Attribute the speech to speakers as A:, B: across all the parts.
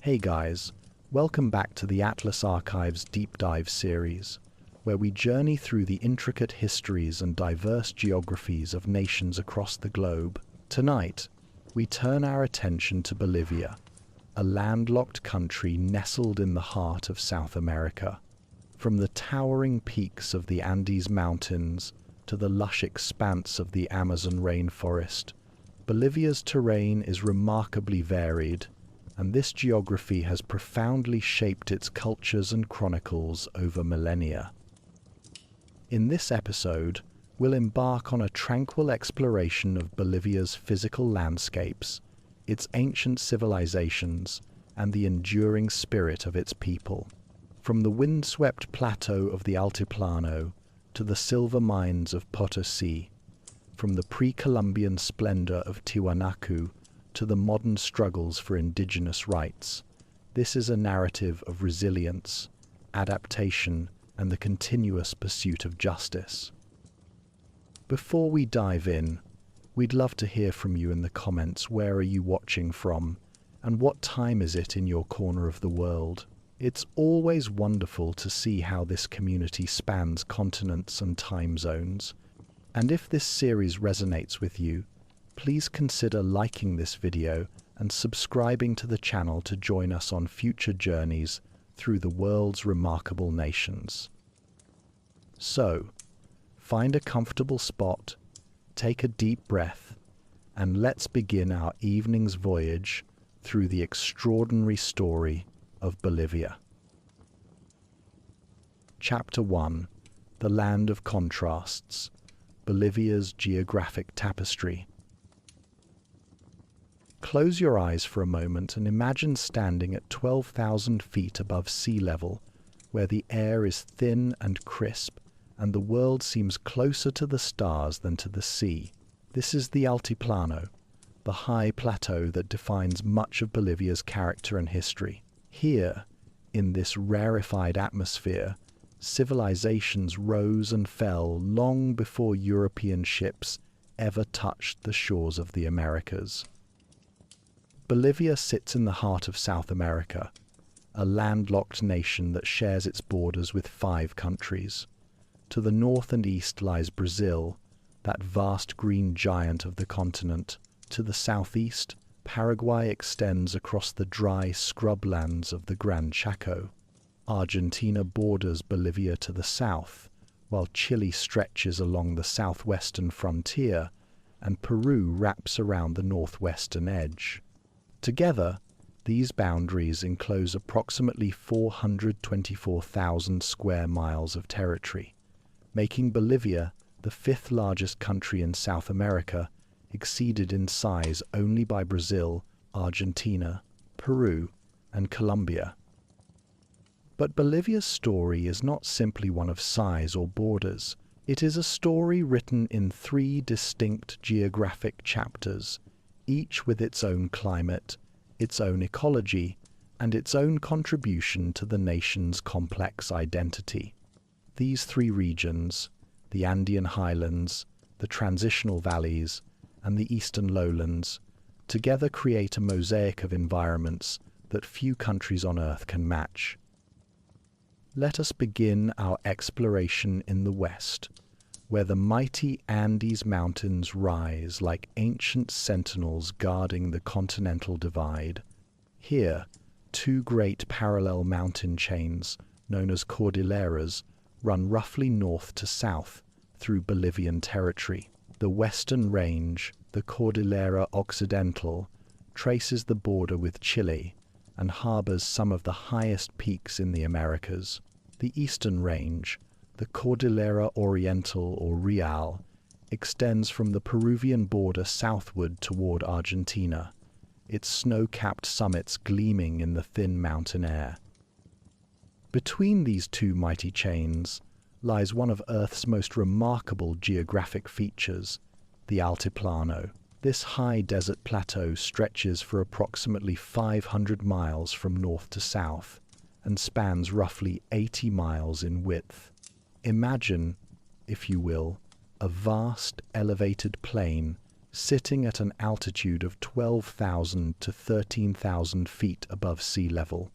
A: Hey guys, welcome back to the Atlas Archives Deep Dive series, where we journey through the intricate histories and diverse geographies of nations across the globe. Tonight, we turn our attention to Bolivia, a landlocked country nestled in the heart of South America. From the towering peaks of the Andes Mountains to the lush expanse of the Amazon rainforest, Bolivia's terrain is remarkably varied, and this geography has profoundly shaped its cultures and chronicles over millennia. In this episode, we'll embark on a tranquil exploration of Bolivia's physical landscapes, its ancient civilizations, and the enduring spirit of its people. From the windswept plateau of the Altiplano to the silver mines of Potosí, from the pre-Columbian splendor of Tiwanaku to the modern struggles for indigenous rights, this is a narrative of resilience, adaptation, and the continuous pursuit of justice. Before we dive in, we'd love to hear from you in the comments. Where are you watching from, and what time is it in your corner of the world? It's always wonderful to see how this community spans continents and time zones. And if this series resonates with you, please consider liking this video and subscribing to the channel to join us on future journeys through the world's remarkable nations. So, find a comfortable spot, take a deep breath, and let's begin our evening's voyage through the extraordinary story of Bolivia. Chapter 1: The Land of Contrasts, Bolivia's Geographic Tapestry. Close your eyes for a moment and imagine standing at 12,000 feet above sea level, where the air is thin and crisp, and the world seems closer to the stars than to the sea. This is the Altiplano, the high plateau that defines much of Bolivia's character and history. Here, in this rarefied atmosphere, civilizations rose and fell long before European ships ever touched the shores of the Americas. Bolivia sits in the heart of South America, a landlocked nation that shares its borders with 5 countries. To the north and east lies Brazil, that vast green giant of the continent. To the southeast, Paraguay extends across the dry scrublands of the Gran Chaco. Argentina borders Bolivia to the south, while Chile stretches along the southwestern frontier, and Peru wraps around the northwestern edge. Together, these boundaries enclose approximately 424,000 square miles of territory, making Bolivia the 5th largest country in South America, exceeded in size only by Brazil, Argentina, Peru, and Colombia. But Bolivia's story is not simply one of size or borders. It is a story written in 3 distinct geographic chapters, each with its own climate, its own ecology, and its own contribution to the nation's complex identity. These 3 regions, the Andean highlands, the transitional valleys, and the eastern lowlands, together create a mosaic of environments that few countries on Earth can match. Let us begin our exploration in the west, where the mighty Andes Mountains rise like ancient sentinels guarding the continental divide. Here, 2 great parallel mountain chains, known as cordilleras, run roughly north to south through Bolivian territory. The western range, the Cordillera Occidental, traces the border with Chile and harbors some of the highest peaks in the Americas. The eastern range, the Cordillera Oriental or Real, extends from the Peruvian border southward toward Argentina, its snow-capped summits gleaming in the thin mountain air. Between these 2 mighty chains lies one of Earth's most remarkable geographic features, the Altiplano. This high desert plateau stretches for approximately 500 miles from north to south and spans roughly 80 miles in width. Imagine, if you will, a vast elevated plain sitting at an altitude of 12,000 to 13,000 feet above sea level.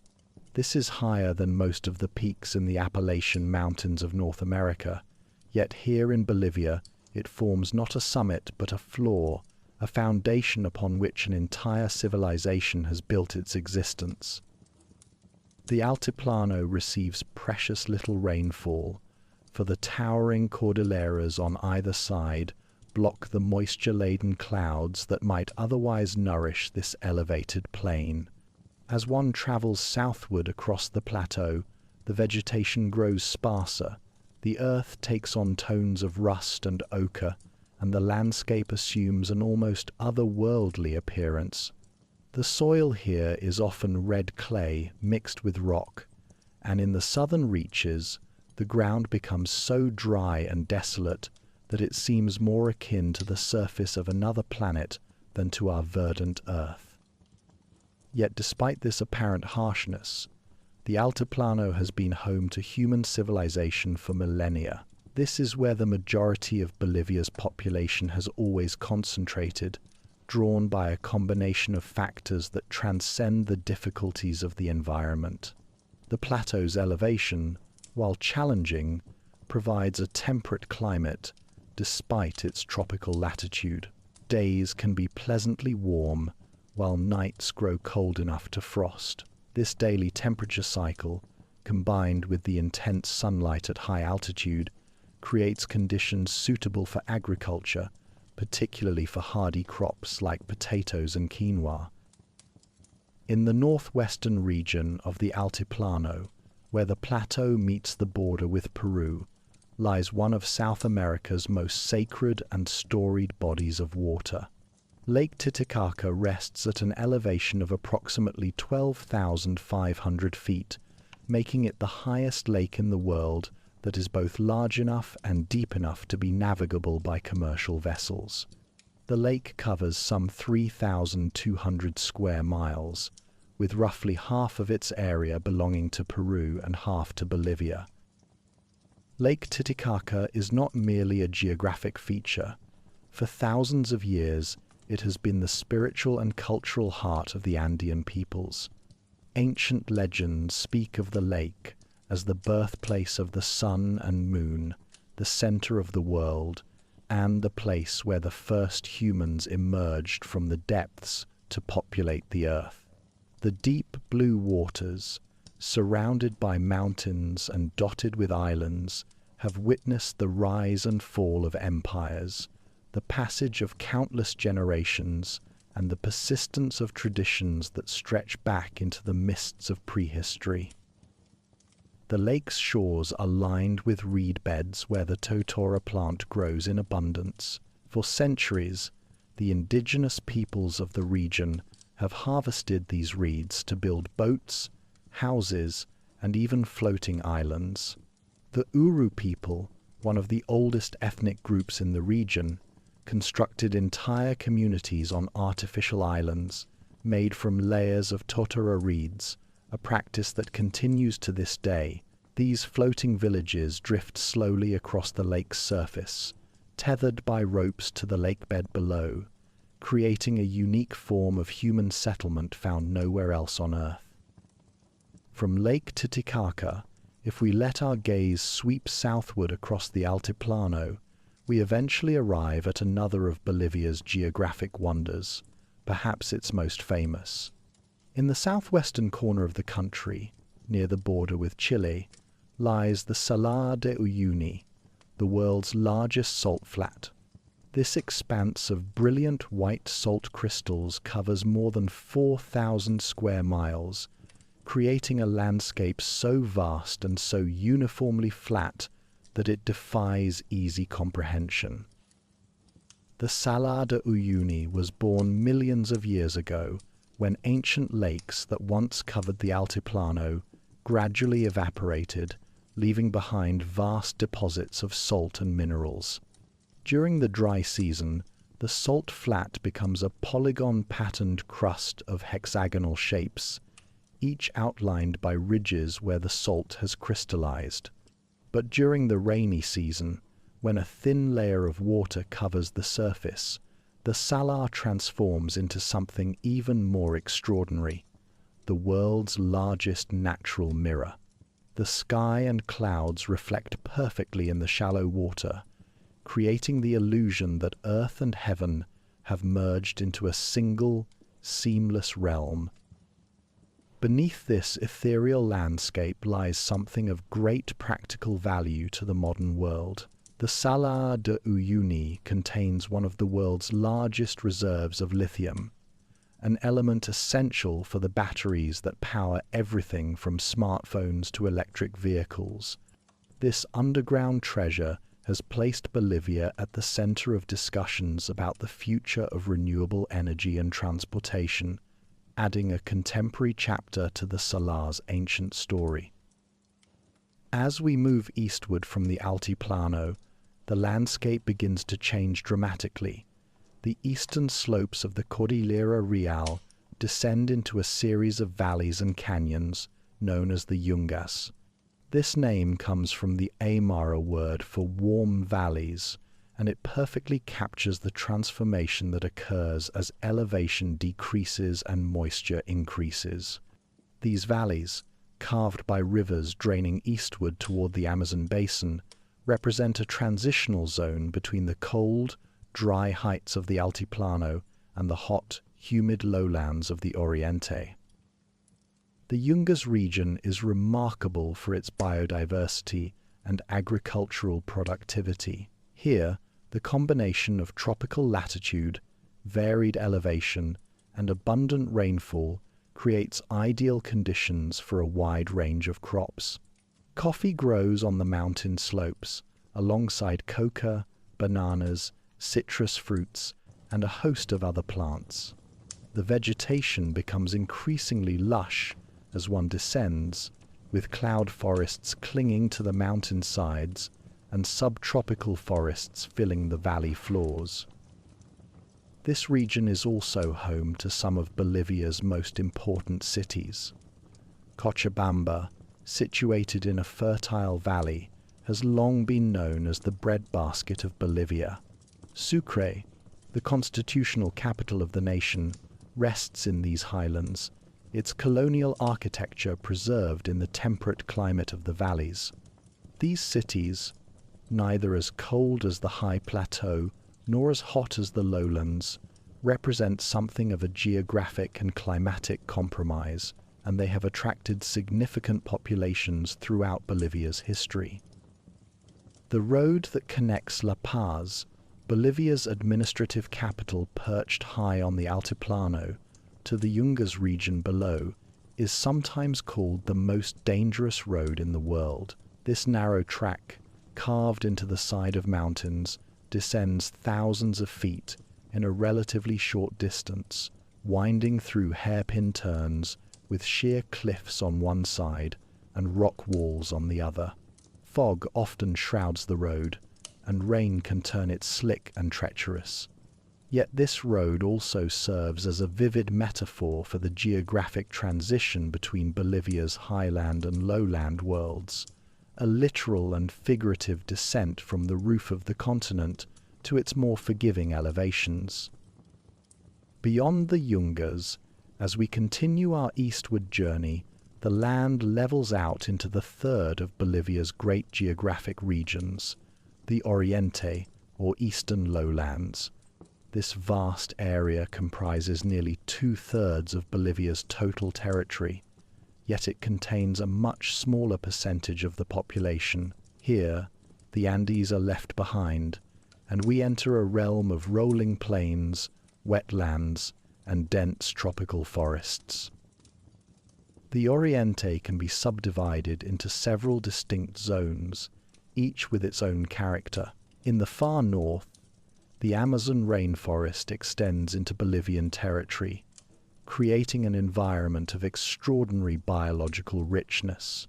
A: This is higher than most of the peaks in the Appalachian Mountains of North America, yet here in Bolivia it forms not a summit but a floor, a foundation upon which an entire civilization has built its existence. The Altiplano receives precious little rainfall, for the towering cordilleras on either side block the moisture-laden clouds that might otherwise nourish this elevated plain. As one travels southward across the plateau, the vegetation grows sparser, the earth takes on tones of rust and ochre, and the landscape assumes an almost otherworldly appearance. The soil here is often red clay mixed with rock, and in the southern reaches, the ground becomes so dry and desolate that it seems more akin to the surface of another planet than to our verdant Earth. Yet despite this apparent harshness, the Altiplano has been home to human civilization for millennia. This is where the majority of Bolivia's population has always concentrated, drawn by a combination of factors that transcend the difficulties of the environment. The plateau's elevation, while challenging, provides a temperate climate despite its tropical latitude. Days can be pleasantly warm, while nights grow cold enough to frost. This daily temperature cycle, combined with the intense sunlight at high altitude, creates conditions suitable for agriculture, particularly for hardy crops like potatoes and quinoa. In the northwestern region of the Altiplano, where the plateau meets the border with Peru, lies one of South America's most sacred and storied bodies of water. Lake Titicaca rests at an elevation of approximately 12,500 feet, making it the highest lake in the world that is both large enough and deep enough to be navigable by commercial vessels. The lake covers some 3,200 square miles, with roughly half of its area belonging to Peru and half to Bolivia. Lake Titicaca is not merely a geographic feature. For thousands of years, it has been the spiritual and cultural heart of the Andean peoples. Ancient legends speak of the lake as the birthplace of the sun and moon, the center of the world, and the place where the first humans emerged from the depths to populate the earth. The deep blue waters, surrounded by mountains and dotted with islands, have witnessed the rise and fall of empires, the passage of countless generations, and the persistence of traditions that stretch back into the mists of prehistory. The lake's shores are lined with reed beds where the totora plant grows in abundance. For centuries, the indigenous peoples of the region have harvested these reeds to build boats, houses, and even floating islands. The Uru people, one of the oldest ethnic groups in the region, constructed entire communities on artificial islands made from layers of totora reeds, a practice that continues to this day. These floating villages drift slowly across the lake's surface, tethered by ropes to the lakebed below, creating a unique form of human settlement found nowhere else on Earth. From Lake Titicaca, if we let our gaze sweep southward across the Altiplano, we eventually arrive at another of Bolivia's geographic wonders, perhaps its most famous. In the southwestern corner of the country, near the border with Chile, lies the Salar de Uyuni, the world's largest salt flat. This expanse of brilliant white salt crystals covers more than 4,000 square miles, creating a landscape so vast and so uniformly flat that it defies easy comprehension. The Salar de Uyuni was born millions of years ago when ancient lakes that once covered the Altiplano gradually evaporated, leaving behind vast deposits of salt and minerals. During the dry season, the salt flat becomes a polygon-patterned crust of hexagonal shapes, each outlined by ridges where the salt has crystallized. But during the rainy season, when a thin layer of water covers the surface, the salar transforms into something even more extraordinary, the world's largest natural mirror. The sky and clouds reflect perfectly in the shallow water, creating the illusion that earth and heaven have merged into a single, seamless realm. Beneath this ethereal landscape lies something of great practical value to the modern world. The Salar de Uyuni contains one of the world's largest reserves of lithium, an element essential for the batteries that power everything from smartphones to electric vehicles. This underground treasure has placed Bolivia at the center of discussions about the future of renewable energy and transportation, adding a contemporary chapter to the Salar's ancient story. As we move eastward from the Altiplano, the landscape begins to change dramatically. The eastern slopes of the Cordillera Real descend into a series of valleys and canyons known as the Yungas. This name comes from the Aymara word for warm valleys, and it perfectly captures the transformation that occurs as elevation decreases and moisture increases. These valleys, carved by rivers draining eastward toward the Amazon basin, represent a transitional zone between the cold, dry heights of the Altiplano and the hot, humid lowlands of the Oriente. The Yungas region is remarkable for its biodiversity and agricultural productivity. Here, the combination of tropical latitude, varied elevation, and abundant rainfall creates ideal conditions for a wide range of crops. Coffee grows on the mountain slopes, alongside coca, bananas, citrus fruits, and a host of other plants. The vegetation becomes increasingly lush as one descends, with cloud forests clinging to the mountain sides and subtropical forests filling the valley floors. This region is also home to some of Bolivia's most important cities. Cochabamba, situated in a fertile valley, has long been known as the breadbasket of Bolivia. Sucre, the constitutional capital of the nation, rests in these highlands, its colonial architecture preserved in the temperate climate of the valleys. These cities, neither as cold as the high plateau nor as hot as the lowlands, represent something of a geographic and climatic compromise, and they have attracted significant populations throughout Bolivia's history. The road that connects La Paz, Bolivia's administrative capital perched high on the Altiplano, to the Yungas region below, is sometimes called the most dangerous road in the world. This narrow track, carved into the side of mountains, descends thousands of feet in a relatively short distance, winding through hairpin turns with sheer cliffs on one side and rock walls on the other. Fog often shrouds the road, and rain can turn it slick and treacherous. Yet this road also serves as a vivid metaphor for the geographic transition between Bolivia's highland and lowland worlds, a literal and figurative descent from the roof of the continent to its more forgiving elevations. Beyond the Yungas, as we continue our eastward journey, the land levels out into the third of Bolivia's great geographic regions, the Oriente, or Eastern Lowlands. This vast area comprises nearly 2/3 of Bolivia's total territory, yet it contains a much smaller percentage of the population. Here, the Andes are left behind, and we enter a realm of rolling plains, wetlands, and dense tropical forests. The Oriente can be subdivided into several distinct zones, each with its own character. In the far north, the Amazon rainforest extends into Bolivian territory, creating an environment of extraordinary biological richness.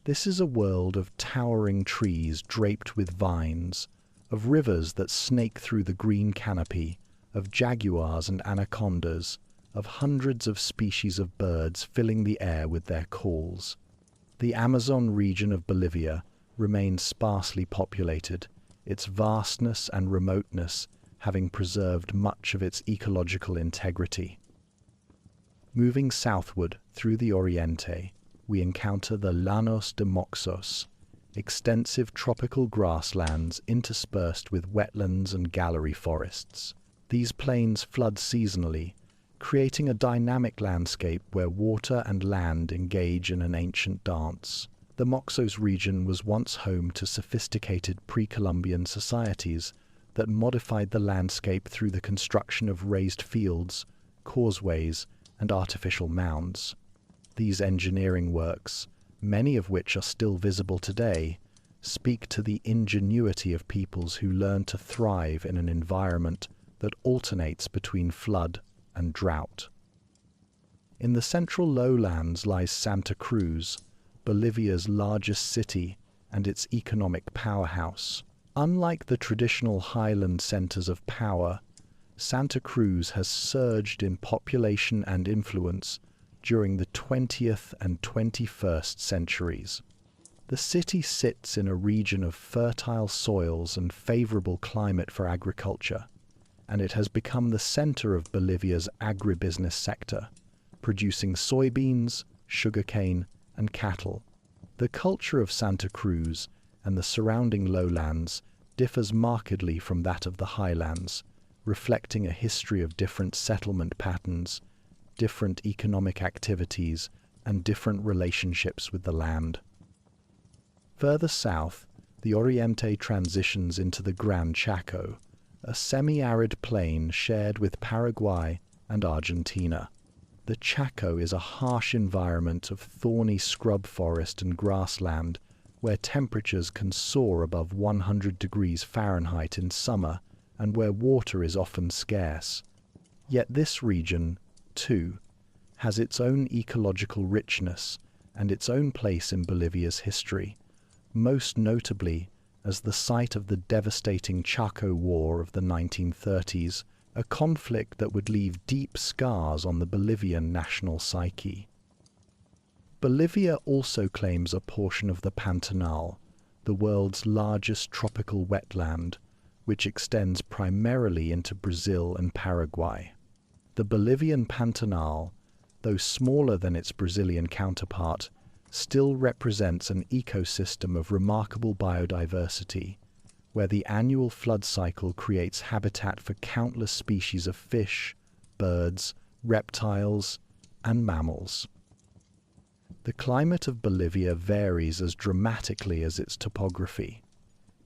A: This is a world of towering trees draped with vines, of rivers that snake through the green canopy, of jaguars and anacondas, of hundreds of species of birds filling the air with their calls. The Amazon region of Bolivia remains sparsely populated, its vastness and remoteness having preserved much of its ecological integrity. Moving southward through the Oriente, we encounter the Llanos de Moxos, extensive tropical grasslands interspersed with wetlands and gallery forests. These plains flood seasonally, creating a dynamic landscape where water and land engage in an ancient dance. The Moxos region was once home to sophisticated pre-Columbian societies that modified the landscape through the construction of raised fields, causeways, and artificial mounds. These engineering works, many of which are still visible today, speak to the ingenuity of peoples who learn to thrive in an environment that alternates between flood and drought. In the central lowlands lies Santa Cruz, Bolivia's largest city and its economic powerhouse. Unlike the traditional highland centers of power, Santa Cruz has surged in population and influence during the 20th and 21st centuries. The city sits in a region of fertile soils and favorable climate for agriculture, and it has become the center of Bolivia's agribusiness sector, producing soybeans, sugarcane, and cattle. The culture of Santa Cruz and the surrounding lowlands differs markedly from that of the highlands, reflecting a history of different settlement patterns, different economic activities, and different relationships with the land. Further south, the Oriente transitions into the Gran Chaco, a semi-arid plain shared with Paraguay and Argentina. The Chaco is a harsh environment of thorny scrub forest and grassland where temperatures can soar above 100 degrees Fahrenheit in summer and where water is often scarce. Yet this region, too, has its own ecological richness and its own place in Bolivia's history, most notably as the site of the devastating Chaco War of the 1930s, a conflict that would leave deep scars on the Bolivian national psyche. Bolivia also claims a portion of the Pantanal, the world's largest tropical wetland, which extends primarily into Brazil and Paraguay. The Bolivian Pantanal, though smaller than its Brazilian counterpart, still represents an ecosystem of remarkable biodiversity, where the annual flood cycle creates habitat for countless species of fish, birds, reptiles, and mammals. The climate of Bolivia varies as dramatically as its topography.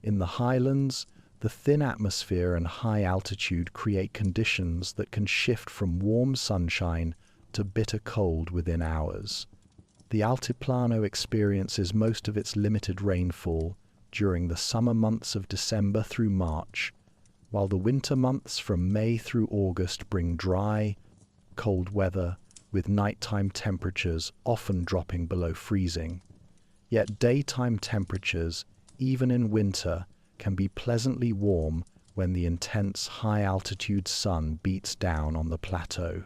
A: In the highlands, the thin atmosphere and high altitude create conditions that can shift from warm sunshine to bitter cold within hours. The Altiplano experiences most of its limited rainfall during the summer months of December through March, while the winter months from May through August bring dry, cold weather with nighttime temperatures often dropping below freezing. Yet daytime temperatures, even in winter, can be pleasantly warm when the intense high-altitude sun beats down on the plateau.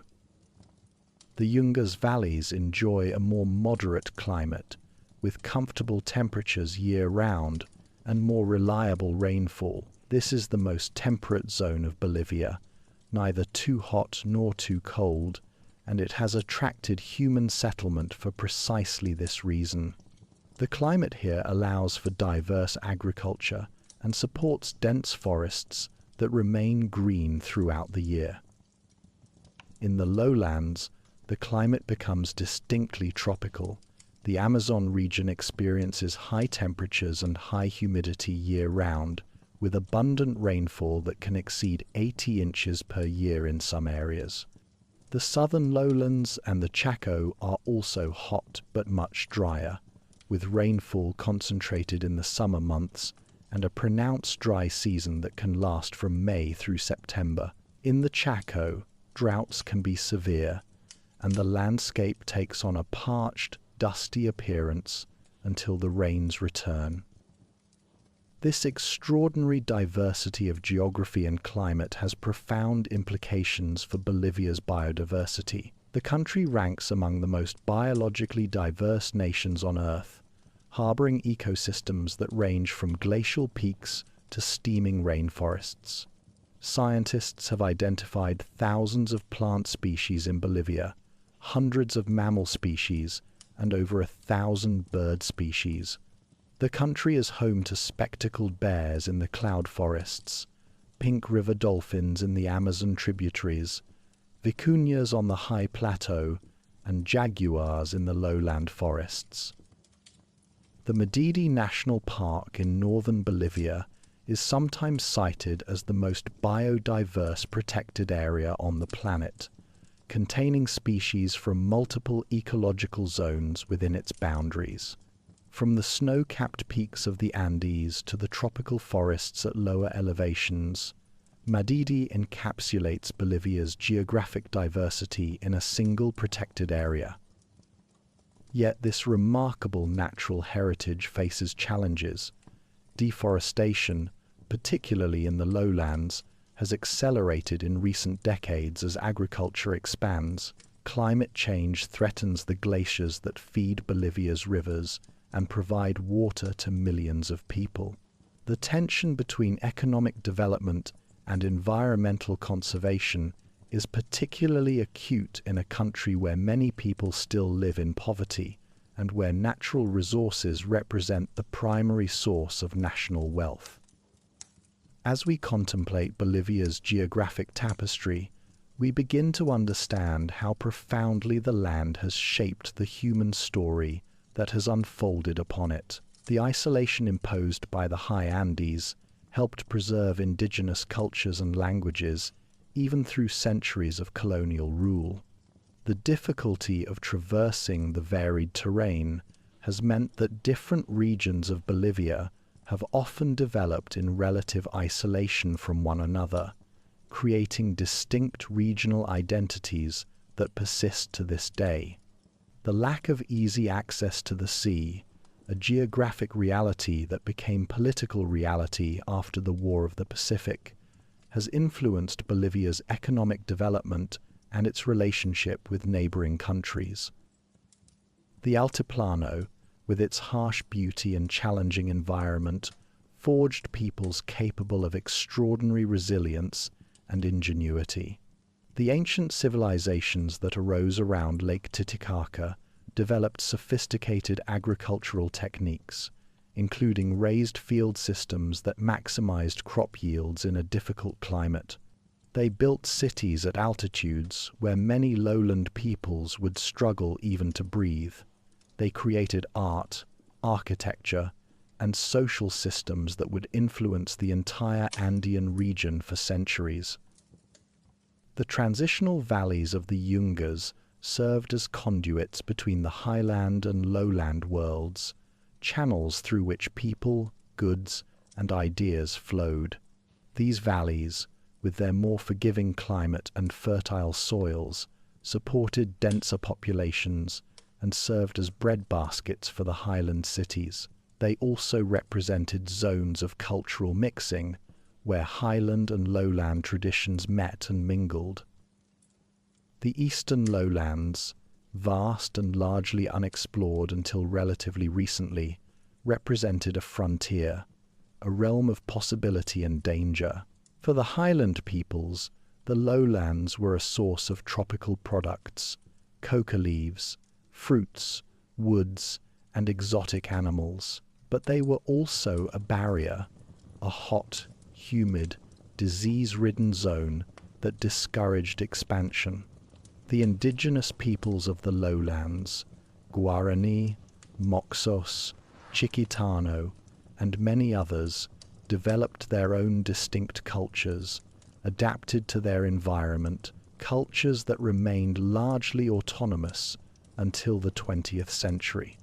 A: The Yungas valleys enjoy a more moderate climate, with comfortable temperatures year-round and more reliable rainfall. This is the most temperate zone of Bolivia, neither too hot nor too cold, and it has attracted human settlement for precisely this reason. The climate here allows for diverse agriculture and supports dense forests that remain green throughout the year. In the lowlands, the climate becomes distinctly tropical. The Amazon region experiences high temperatures and high humidity year-round, with abundant rainfall that can exceed 80 inches per year in some areas. The southern lowlands and the Chaco are also hot but much drier, with rainfall concentrated in the summer months and a pronounced dry season that can last from May through September. In the Chaco, droughts can be severe, and the landscape takes on a parched, dusty appearance until the rains return. This extraordinary diversity of geography and climate has profound implications for Bolivia's biodiversity. The country ranks among the most biologically diverse nations on Earth, harboring ecosystems that range from glacial peaks to steaming rainforests. Scientists have identified thousands of plant species in Bolivia, hundreds of mammal species, and over 1,000 bird species. The country is home to spectacled bears in the cloud forests, pink river dolphins in the Amazon tributaries, vicuñas on the high plateau, and jaguars in the lowland forests. The Madidi National Park in northern Bolivia is sometimes cited as the most biodiverse protected area on the planet, containing species from multiple ecological zones within its boundaries. From the snow-capped peaks of the Andes to the tropical forests at lower elevations, Madidi encapsulates Bolivia's geographic diversity in a single protected area. Yet this remarkable natural heritage faces challenges. Deforestation, particularly in the lowlands, has accelerated in recent decades as agriculture expands. Climate change threatens the glaciers that feed Bolivia's rivers and provide water to millions of people. The tension between economic development and environmental conservation is particularly acute in a country where many people still live in poverty and where natural resources represent the primary source of national wealth. As we contemplate Bolivia's geographic tapestry, we begin to understand how profoundly the land has shaped the human story that has unfolded upon it. The isolation imposed by the high Andes helped preserve indigenous cultures and languages even through centuries of colonial rule. The difficulty of traversing the varied terrain has meant that different regions of Bolivia have often developed in relative isolation from one another, creating distinct regional identities that persist to this day. The lack of easy access to the sea, a geographic reality that became political reality after the War of the Pacific, has influenced Bolivia's economic development and its relationship with neighboring countries. The Altiplano, with its harsh beauty and challenging environment, forged peoples capable of extraordinary resilience and ingenuity. The ancient civilizations that arose around Lake Titicaca developed sophisticated agricultural techniques, including raised field systems that maximized crop yields in a difficult climate. They built cities at altitudes where many lowland peoples would struggle even to breathe. They created art, architecture, and social systems that would influence the entire Andean region for centuries. The transitional valleys of the Yungas served as conduits between the highland and lowland worlds, channels through which people, goods, and ideas flowed. These valleys, with their more forgiving climate and fertile soils, supported denser populations and served as breadbaskets for the highland cities. They also represented zones of cultural mixing, where highland and lowland traditions met and mingled. The eastern lowlands, vast and largely unexplored until relatively recently, represented a frontier, a realm of possibility and danger. For the highland peoples, the lowlands were a source of tropical products, coca leaves, fruits, woods, and exotic animals. But they were also a barrier, a hot, humid, disease-ridden zone that discouraged expansion. The indigenous peoples of the lowlands, Guarani, Moxos, Chiquitano, and many others, developed their own distinct cultures, adapted to their environment, cultures that remained largely autonomous until the 20th century.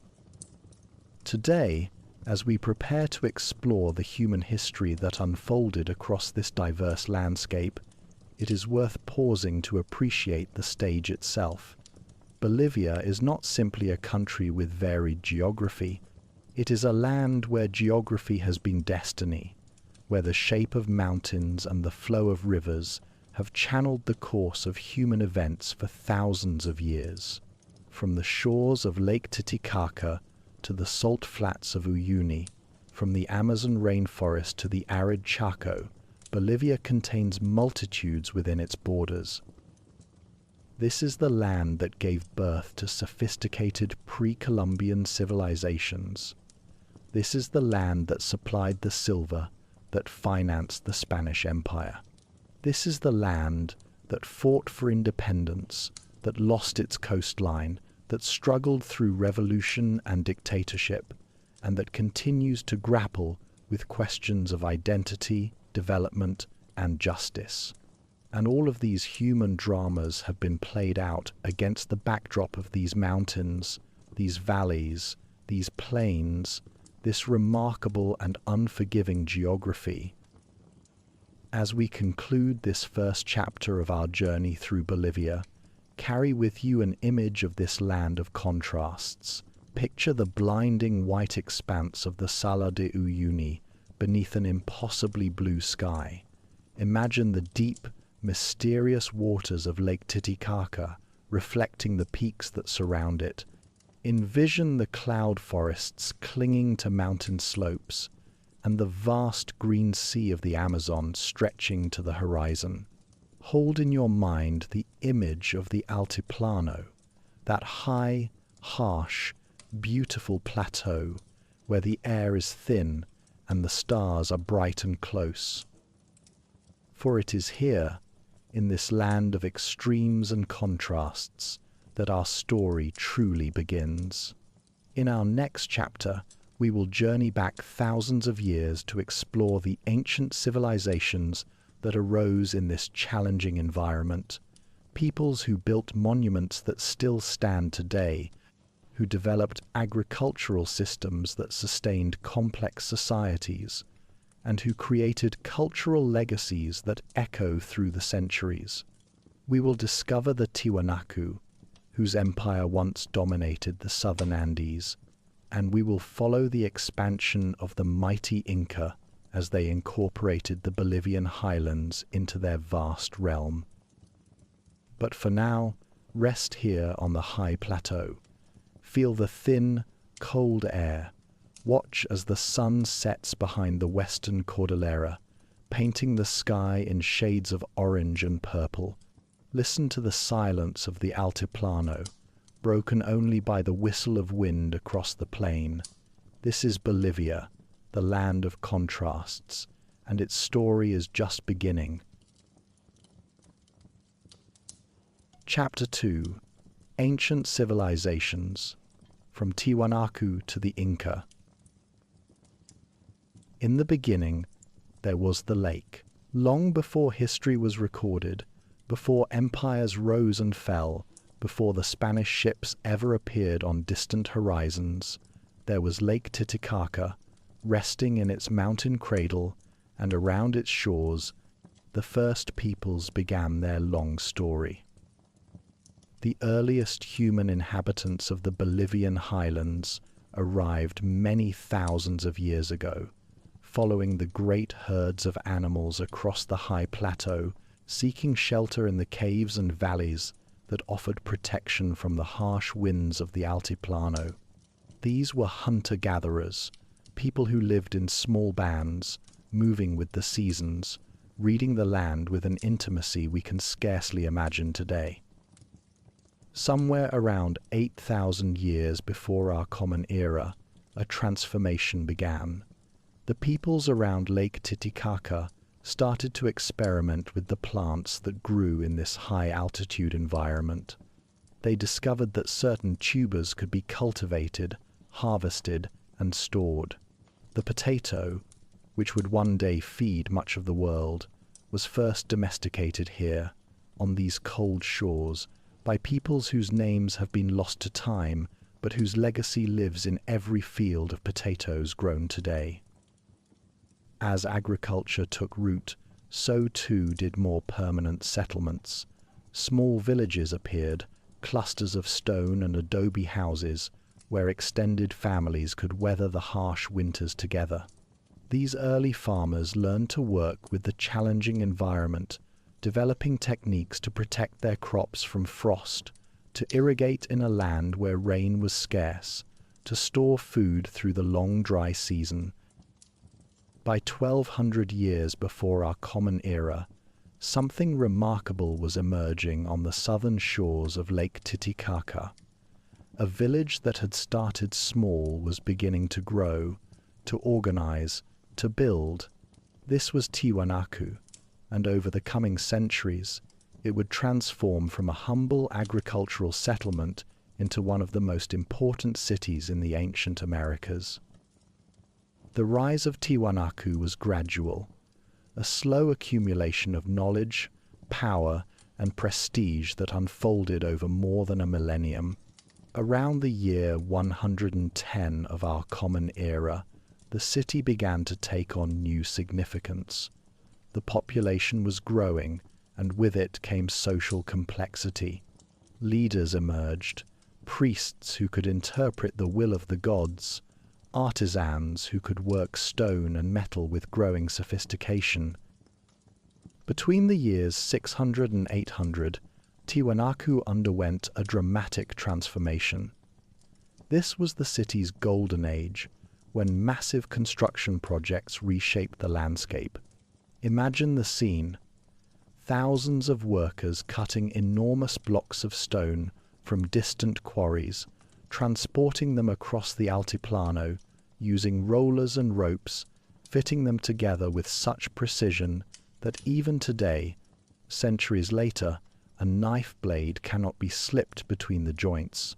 A: Today, as we prepare to explore the human history that unfolded across this diverse landscape, it is worth pausing to appreciate the stage itself. Bolivia is not simply a country with varied geography. It is a land where geography has been destiny, where the shape of mountains and the flow of rivers have channeled the course of human events for thousands of years. From the shores of Lake Titicaca to the salt flats of Uyuni, from the Amazon rainforest to the arid Chaco, Bolivia contains multitudes within its borders. This is the land that gave birth to sophisticated pre-Columbian civilizations. This is the land that supplied the silver that financed the Spanish Empire. This is the land that fought for independence, that lost its coastline, that struggled through revolution and dictatorship, and that continues to grapple with questions of identity, development, and justice. And all of these human dramas have been played out against the backdrop of these mountains, these valleys, these plains, this remarkable and unforgiving geography. As we conclude this first chapter of our journey through Bolivia, carry with you an image of this land of contrasts. Picture the blinding white expanse of the Sala de Uyuni beneath an impossibly blue sky. Imagine the deep, mysterious waters of Lake Titicaca reflecting the peaks that surround it. Envision the cloud forests clinging to mountain slopes and the vast green sea of the Amazon stretching to the horizon. Hold in your mind the image of the Altiplano, that high, harsh, beautiful plateau where the air is thin and the stars are bright and close. For it is here, in this land of extremes and contrasts, that our story truly begins. In our next chapter, we will journey back thousands of years to explore the ancient civilizations that arose in this challenging environment, peoples who built monuments that still stand today, who developed agricultural systems that sustained complex societies, and who created cultural legacies that echo through the centuries. We will discover the Tiwanaku, whose empire once dominated the southern Andes, and we will follow the expansion of the mighty Inca as they incorporated the Bolivian highlands into their vast realm. But for now, rest here on the high plateau. Feel the thin, cold air. Watch as the sun sets behind the western Cordillera, painting the sky in shades of orange and purple. Listen to the silence of the Altiplano, broken only by the whistle of wind across the plain. This is Bolivia, the land of contrasts, and its story is just beginning. Chapter 2: Ancient Civilizations, from Tiwanaku to the Inca. In the beginning, there was the lake. Long before history was recorded, before empires rose and fell, before the Spanish ships ever appeared on distant horizons, there was Lake Titicaca, resting in its mountain cradle, and around its shores, the first peoples began their long story. The earliest human inhabitants of the Bolivian highlands arrived many thousands of years ago, following the great herds of animals across the high plateau, seeking shelter in the caves and valleys that offered protection from the harsh winds of the Altiplano. These were hunter-gatherers, people who lived in small bands, moving with the seasons, reading the land with an intimacy we can scarcely imagine today. Somewhere around 8,000 years before our common era, a transformation began. The peoples around Lake Titicaca started to experiment with the plants that grew in this high-altitude environment. They discovered that certain tubers could be cultivated, harvested, and stored. The potato, which would one day feed much of the world, was first domesticated here, on these cold shores, by peoples whose names have been lost to time, but whose legacy lives in every field of potatoes grown today. As agriculture took root, so too did more permanent settlements. Small villages appeared, clusters of stone and adobe houses, where extended families could weather the harsh winters together. These early farmers learned to work with the challenging environment, developing techniques to protect their crops from frost, to irrigate in a land where rain was scarce, to store food through the long dry season, By 1200 years before our Common Era, something remarkable was emerging on the southern shores of Lake Titicaca. A village that had started small was beginning to grow, to organize, to build. This was Tiwanaku, and over the coming centuries, it would transform from a humble agricultural settlement into one of the most important cities in the ancient Americas. The rise of Tiwanaku was gradual, a slow accumulation of knowledge, power, and prestige that unfolded over more than a millennium. Around the year 110 of our Common Era, the city began to take on new significance. The population was growing, and with it came social complexity. Leaders emerged, priests who could interpret the will of the gods, artisans who could work stone and metal with growing sophistication. Between the years 600 and 800, Tiwanaku underwent a dramatic transformation. This was the city's golden age, when massive construction projects reshaped the landscape. Imagine the scene. Thousands of workers cutting enormous blocks of stone from distant quarries, transporting them across the Altiplano, using rollers and ropes, fitting them together with such precision that even today, centuries later, a knife blade cannot be slipped between the joints.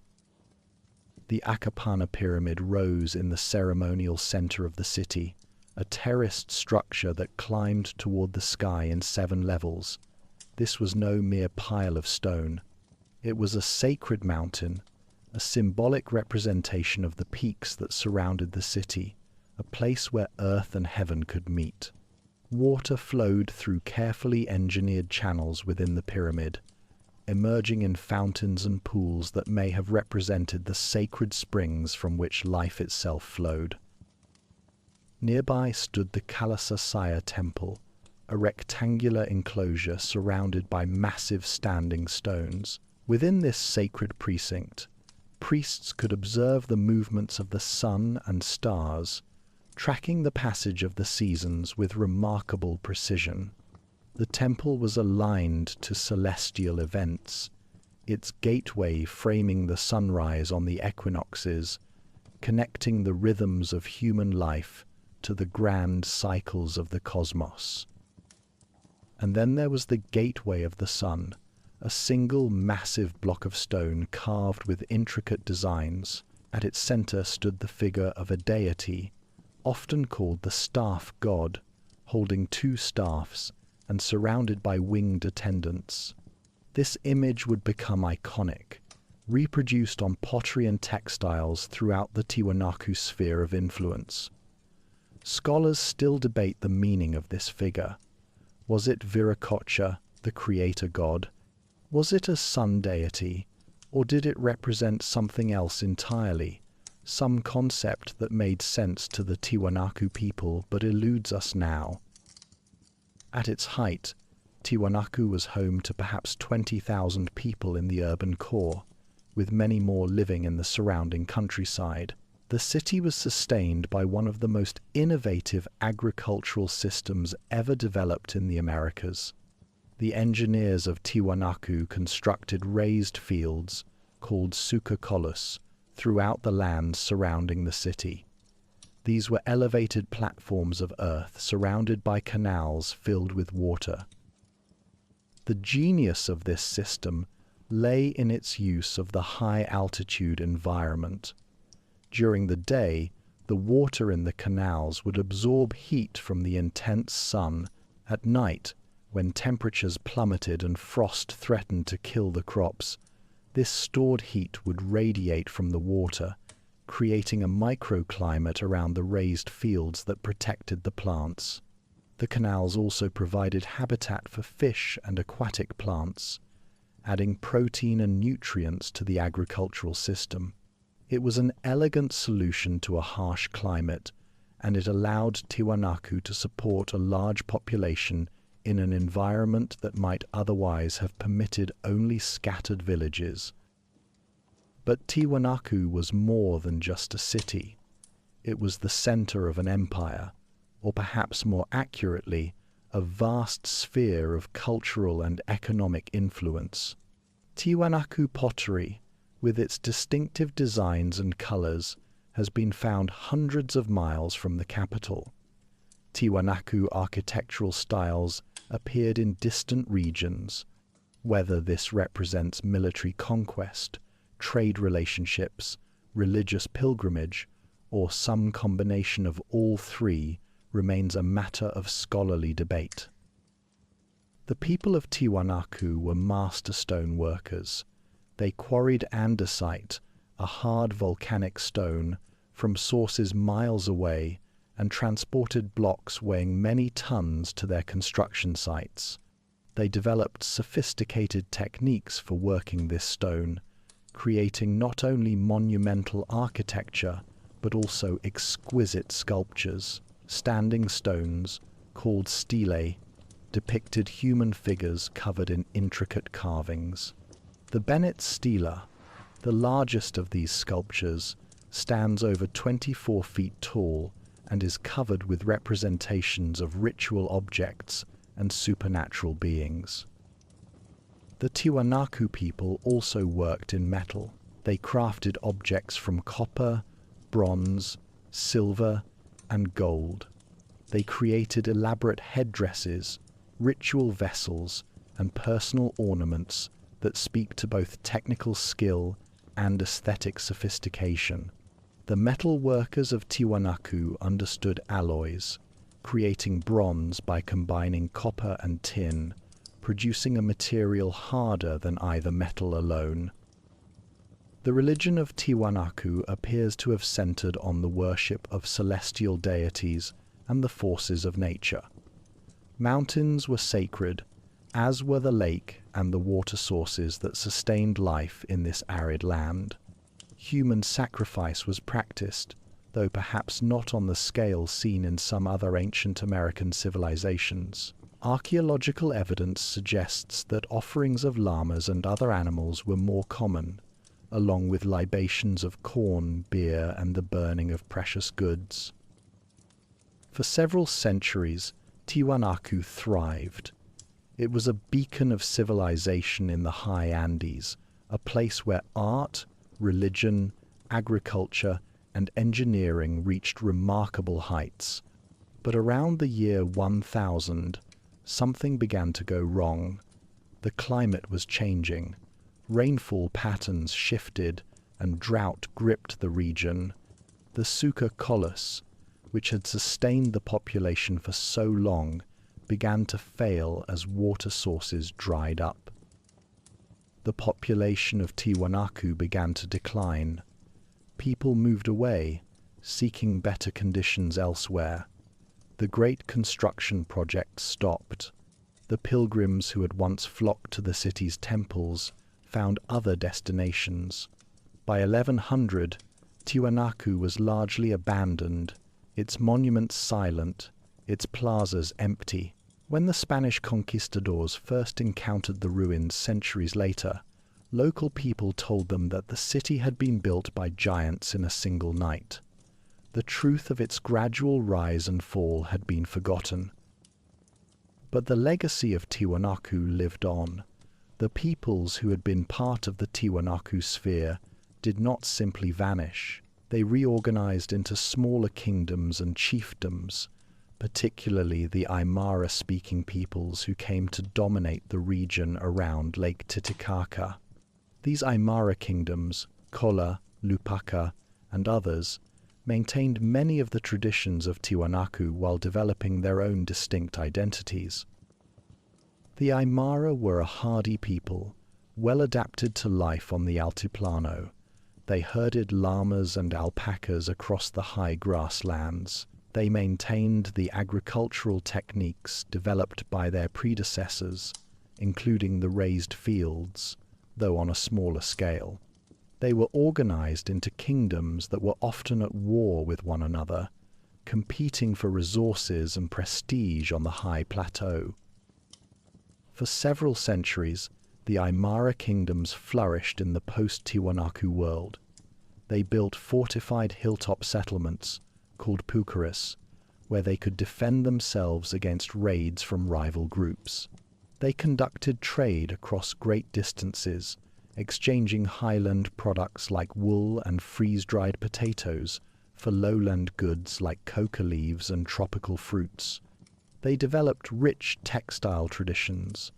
A: The Akapana pyramid rose in the ceremonial center of the city, a terraced structure that climbed toward the sky in 7 levels. This was no mere pile of stone. It was a sacred mountain, a symbolic representation of the peaks that surrounded the city, a place where earth and heaven could meet. Water flowed through carefully engineered channels within the pyramid, emerging in fountains and pools that may have represented the sacred springs from which life itself flowed. Nearby stood the Kalasasaya Temple, a rectangular enclosure surrounded by massive standing stones. Within this sacred precinct, priests could observe the movements of the sun and stars, tracking the passage of the seasons with remarkable precision. The temple was aligned to celestial events, its gateway framing the sunrise on the equinoxes, connecting the rhythms of human life to the grand cycles of the cosmos. And then there was the gateway of the sun, a single massive block of stone carved with intricate designs. At its center stood the figure of a deity, often called the staff god, holding 2 staffs and surrounded by winged attendants. This image would become iconic, reproduced on pottery and textiles throughout the Tiwanaku sphere of influence. Scholars still debate the meaning of this figure. Was it Viracocha, the creator god? Was it a sun deity, or did it represent something else entirely, some concept that made sense to the Tiwanaku people but eludes us now? At its height, Tiwanaku was home to perhaps 20,000 people in the urban core, with many more living in the surrounding countryside. The city was sustained by one of the most innovative agricultural systems ever developed in the Americas. The engineers of Tiwanaku constructed raised fields, called sucacolos, throughout the land surrounding the city. These were elevated platforms of earth surrounded by canals filled with water. The genius of this system lay in its use of the high-altitude environment. During the day, the water in the canals would absorb heat from the intense sun. At night, when temperatures plummeted and frost threatened to kill the crops, this stored heat would radiate from the water, creating a microclimate around the raised fields that protected the plants. The canals also provided habitat for fish and aquatic plants, adding protein and nutrients to the agricultural system. It was an elegant solution to a harsh climate, and it allowed Tiwanaku to support a large population in an environment that might otherwise have permitted only scattered villages. But Tiwanaku was more than just a city. It was the center of an empire, or perhaps more accurately, a vast sphere of cultural and economic influence. Tiwanaku pottery, with its distinctive designs and colors, has been found hundreds of miles from the capital. Tiwanaku architectural styles appeared in distant regions, whether this represents military conquest, trade relationships, religious pilgrimage, or some combination of all three, remains a matter of scholarly debate. The people of Tiwanaku were master stone workers. They quarried andesite, a hard volcanic stone, from sources miles away and transported blocks weighing many tons to their construction sites. They developed sophisticated techniques for working this stone, creating not only monumental architecture but also exquisite sculptures. Standing stones, called stelae, depicted human figures covered in intricate carvings. The Bennett stela, the largest of these sculptures, stands over 24 feet tall and is covered with representations of ritual objects and supernatural beings. The Tiwanaku people also worked in metal. They crafted objects from copper, bronze, silver, and gold. They created elaborate headdresses, ritual vessels, and personal ornaments that speak to both technical skill and aesthetic sophistication. The metal workers of Tiwanaku understood alloys, creating bronze by combining copper and tin, producing a material harder than either metal alone. The religion of Tiwanaku appears to have centered on the worship of celestial deities and the forces of nature. Mountains were sacred, as were the lake and the water sources that sustained life in this arid land. Human sacrifice was practiced, though perhaps not on the scale seen in some other ancient American civilizations. Archaeological evidence suggests that offerings of llamas and other animals were more common, along with libations of corn, beer, and the burning of precious goods. For several centuries, Tiwanaku thrived. It was a beacon of civilization in the high Andes, a place where art, religion, agriculture, and engineering reached remarkable heights. But around the year 1000, something began to go wrong. The climate was changing. Rainfall patterns shifted and drought gripped the region. The Suca colus, which had sustained the population for so long, began to fail as water sources dried up. The population of Tiwanaku began to decline. People moved away, seeking better conditions elsewhere. The great construction project stopped. The pilgrims who had once flocked to the city's temples found other destinations. By 1100, Tiwanaku was largely abandoned, its monuments silent, its plazas empty. When the Spanish conquistadors first encountered the ruins centuries later, local people told them that the city had been built by giants in a single night. The truth of its gradual rise and fall had been forgotten. But the legacy of Tiwanaku lived on. The peoples who had been part of the Tiwanaku sphere did not simply vanish. They reorganized into smaller kingdoms and chiefdoms, particularly the Aymara-speaking peoples who came to dominate the region around Lake Titicaca. These Aymara kingdoms, Kola, Lupaca, and others, maintained many of the traditions of Tiwanaku while developing their own distinct identities. The Aymara were a hardy people, well adapted to life on the Altiplano. They herded llamas and alpacas across the high grasslands. They maintained the agricultural techniques developed by their predecessors, including the raised fields, though on a smaller scale. They were organized into kingdoms that were often at war with one another, competing for resources and prestige on the high plateau. For several centuries, the Aymara kingdoms flourished in the post-Tiwanaku world. They built fortified hilltop settlements, called pucaras, where they could defend themselves against raids from rival groups. They conducted trade across great distances, exchanging highland products like wool and freeze-dried potatoes for lowland goods like coca leaves and tropical fruits. They developed rich textile traditions,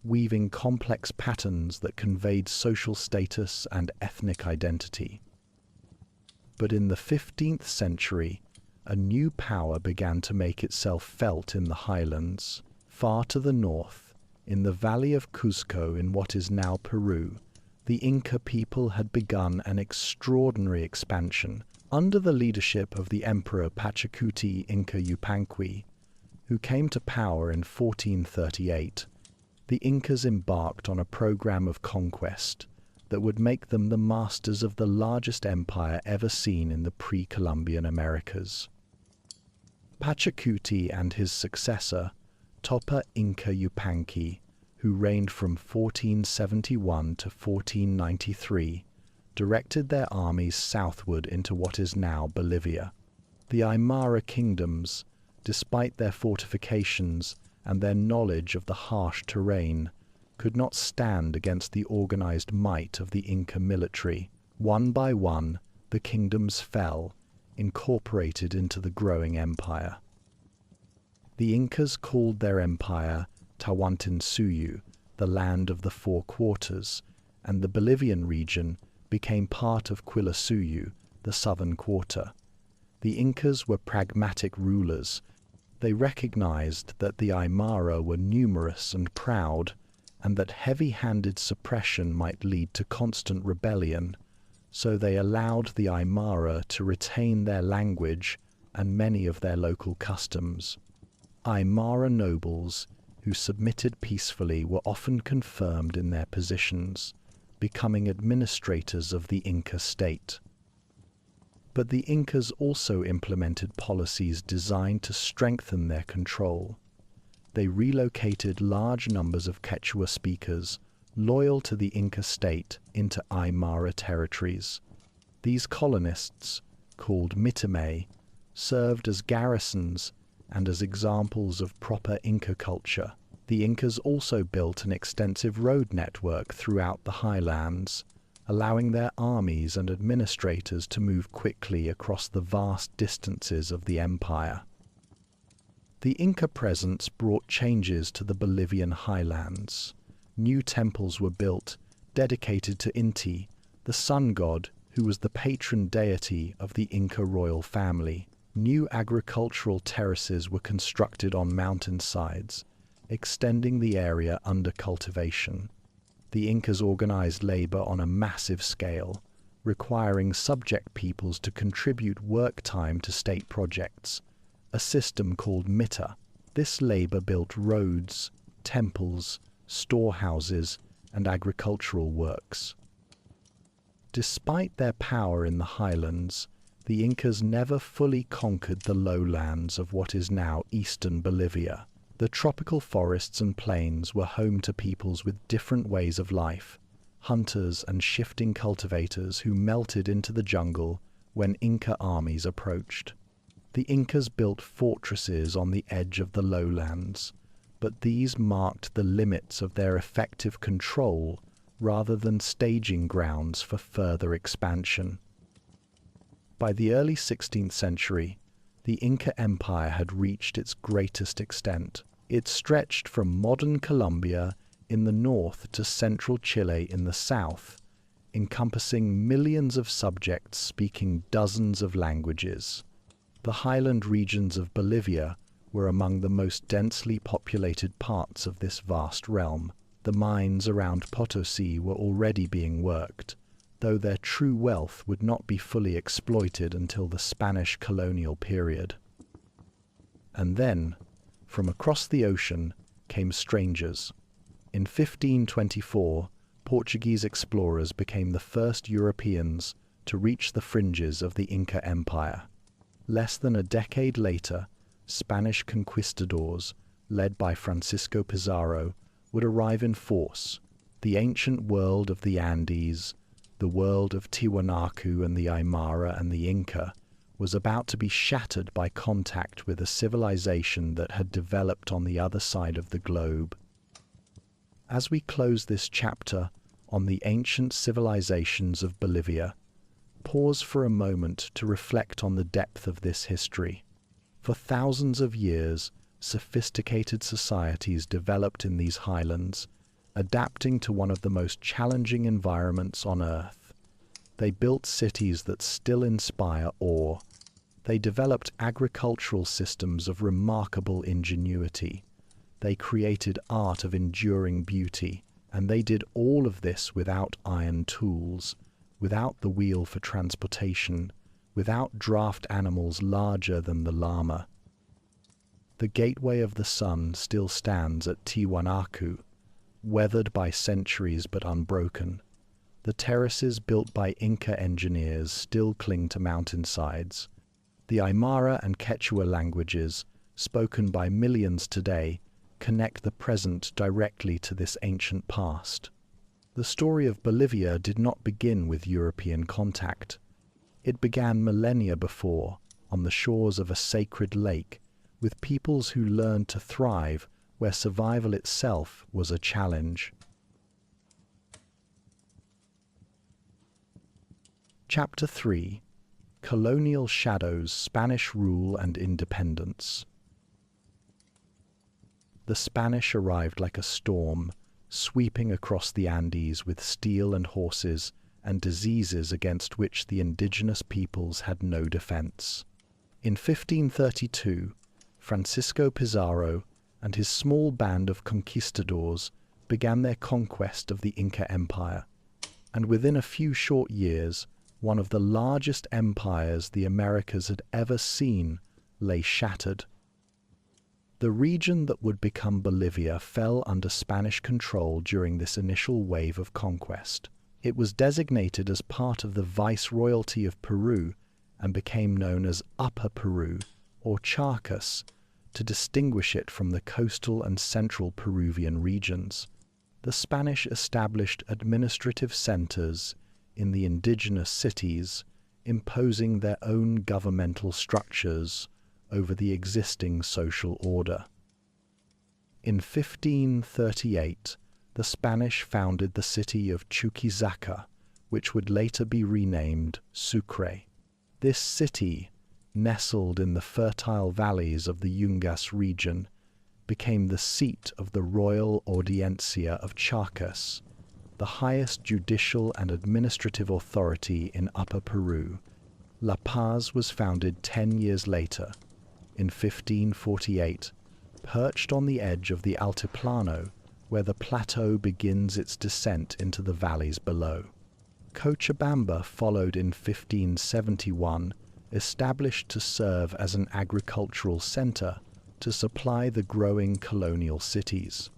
A: weaving complex patterns that conveyed social status and ethnic identity. But in the 15th century, a new power began to make itself felt in the highlands. Far to the north, in the valley of Cuzco in what is now Peru, the Inca people had begun an extraordinary expansion under the leadership of the Emperor Pachacuti Inca Yupanqui, who came to power in 1438. The Incas embarked on a program of conquest that would make them the masters of the largest empire ever seen in the pre-Columbian Americas. Pachacuti and his successor, Topa Inca Yupanqui, who reigned from 1471 to 1493, directed their armies southward into what is now Bolivia. The Aymara kingdoms, despite their fortifications and their knowledge of the harsh terrain, could not stand against the organized might of the Inca military. One by one, the kingdoms fell, incorporated into the growing empire. The Incas called their empire Tawantinsuyu, the land of the four quarters, and the Bolivian region became part of Quilasuyu, the southern quarter. The Incas were pragmatic rulers. They recognized that the Aymara were numerous and proud, and that heavy-handed suppression might lead to constant rebellion, so they allowed the Aymara to retain their language and many of their local customs. Aymara nobles who submitted peacefully were often confirmed in their positions, becoming administrators of the Inca state. But the Incas also implemented policies designed to strengthen their control. They relocated large numbers of Quechua speakers loyal to the Inca state into Aymara territories. These colonists, called mitame, served as garrisons and as examples of proper Inca culture. The Incas also built an extensive road network throughout the highlands, allowing their armies and administrators to move quickly across the vast distances of the empire. The Inca presence brought changes to the Bolivian highlands. New temples were built, dedicated to Inti, the sun god who was the patron deity of the Inca royal family. New agricultural terraces were constructed on mountainsides, extending the area under cultivation. The Incas organized labor on a massive scale, requiring subject peoples to contribute work time to state projects, a system called mita. This labor built roads, temples, storehouses, and agricultural works. Despite their power in the highlands, the Incas never fully conquered the lowlands of what is now eastern Bolivia. The tropical forests and plains were home to peoples with different ways of life, hunters and shifting cultivators who melted into the jungle when Inca armies approached. The Incas built fortresses on the edge of the lowlands, but these marked the limits of their effective control rather than staging grounds for further expansion. By the early 16th century, the Inca Empire had reached its greatest extent. It stretched from modern Colombia in the north to central Chile in the south, encompassing millions of subjects speaking dozens of languages. The highland regions of Bolivia were among the most densely populated parts of this vast realm. The mines around Potosí were already being worked, though their true wealth would not be fully exploited until the Spanish colonial period. And then, from across the ocean, came strangers. In 1524, Portuguese explorers became the first Europeans to reach the fringes of the Inca Empire. Less than a decade later, Spanish conquistadors, led by Francisco Pizarro, would arrive in force. The ancient world of the Andes, the world of Tiwanaku and the Aymara and the Inca, was about to be shattered by contact with a civilization that had developed on the other side of the globe. As we close this chapter on the ancient civilizations of Bolivia, pause for a moment to reflect on the depth of this history. For thousands of years, sophisticated societies developed in these highlands, adapting to one of the most challenging environments on Earth. They built cities that still inspire awe. They developed agricultural systems of remarkable ingenuity. They created art of enduring beauty, and they did all of this without iron tools, without the wheel for transportation, without draft animals larger than the llama. The Gateway of the Sun still stands at Tiwanaku, weathered by centuries but unbroken. The terraces built by Inca engineers still cling to mountainsides. The Aymara and Quechua languages, spoken by millions today, connect the present directly to this ancient past. The story of Bolivia did not begin with European contact. It began millennia before, on the shores of a sacred lake, with peoples who learned to thrive where survival itself was a challenge. Chapter 3: Colonial Shadows, Spanish Rule and Independence. The Spanish arrived like a storm, sweeping across the Andes with steel and horses and diseases against which the indigenous peoples had no defense. In 1532, Francisco Pizarro and his small band of conquistadors began their conquest of the Inca Empire, and within a few short years, one of the largest empires the Americas had ever seen lay shattered. The region that would become Bolivia fell under Spanish control during this initial wave of conquest. It was designated as part of the Viceroyalty of Peru and became known as Upper Peru, or Charcas, to distinguish it from the coastal and central Peruvian regions. The Spanish established administrative centers in the indigenous cities, imposing their own governmental structures over the existing social order. In 1538, the Spanish founded the city of Chuquisaca, which would later be renamed Sucre. This city, nestled in the fertile valleys of the Yungas region, became the seat of the Royal Audiencia of Charcas, the highest judicial and administrative authority in Upper Peru. La Paz was founded 10 years later, in 1548, perched on the edge of the Altiplano, where the plateau begins its descent into the valleys below. Cochabamba followed in 1571, established to serve as an agricultural center to supply the growing colonial cities.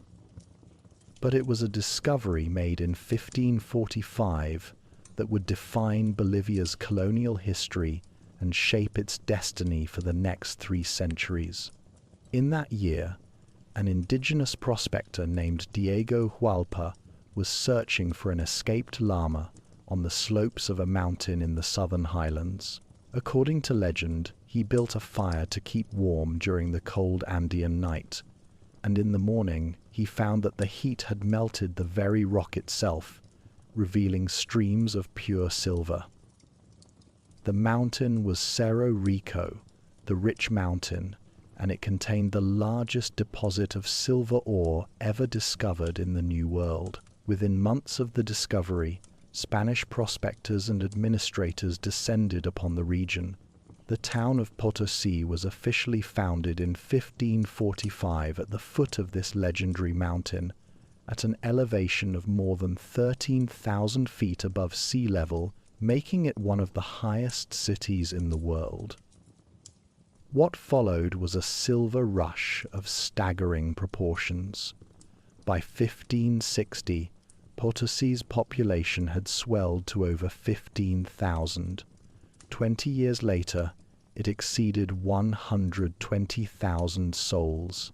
A: But it was a discovery made in 1545 that would define Bolivia's colonial history and shape its destiny for the next 3 centuries. In that year, an indigenous prospector named Diego Hualpa was searching for an escaped llama on the slopes of a mountain in the southern highlands. According to legend, he built a fire to keep warm during the cold Andean night, and in the morning he found that the heat had melted the very rock itself, revealing streams of pure silver. The mountain was Cerro Rico, the Rich Mountain, and it contained the largest deposit of silver ore ever discovered in the New World. Within months of the discovery, Spanish prospectors and administrators descended upon the region. The town of Potosí was officially founded in 1545 at the foot of this legendary mountain, at an elevation of more than 13,000 feet above sea level, making it one of the highest cities in the world. What followed was a silver rush of staggering proportions. By 1560, Potosí's population had swelled to over 15,000. 20 years later, it exceeded 120,000 souls.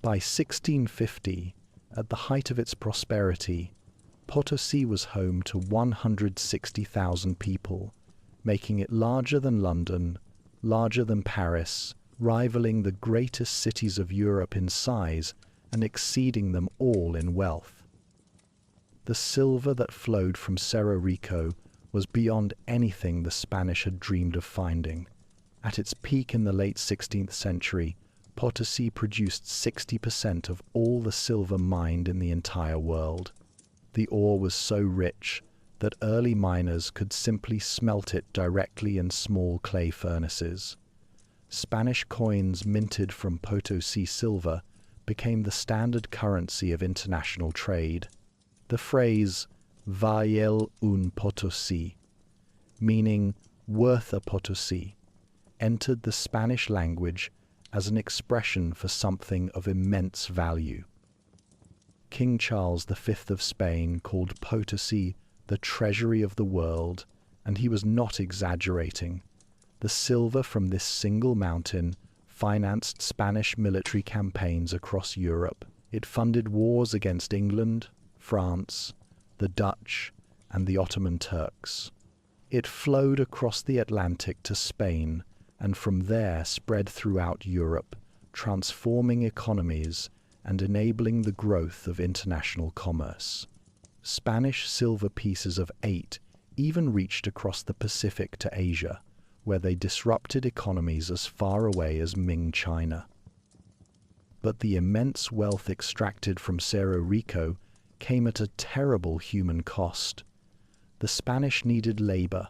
A: By 1650, at the height of its prosperity, Potosí was home to 160,000 people, making it larger than London, larger than Paris, rivaling the greatest cities of Europe in size and exceeding them all in wealth. The silver that flowed from Cerro Rico was beyond anything the Spanish had dreamed of finding. At its peak in the late 16th century, Potosí produced 60% of all the silver mined in the entire world. The ore was so rich that early miners could simply smelt it directly in small clay furnaces. Spanish coins minted from Potosí silver became the standard currency of international trade. The phrase "Vale un Potosí," meaning worth a Potosí, entered the Spanish language as an expression for something of immense value. King Charles V of Spain called Potosí the treasury of the world, and he was not exaggerating. The silver from this single mountain financed Spanish military campaigns across Europe. It funded wars against England, France, the Dutch, and the Ottoman Turks. It flowed across the Atlantic to Spain, and from there spread throughout Europe, transforming economies and enabling the growth of international commerce. Spanish silver pieces of 8 even reached across the Pacific to Asia, where they disrupted economies as far away as Ming China. But the immense wealth extracted from Cerro Rico came at a terrible human cost. The Spanish needed labor,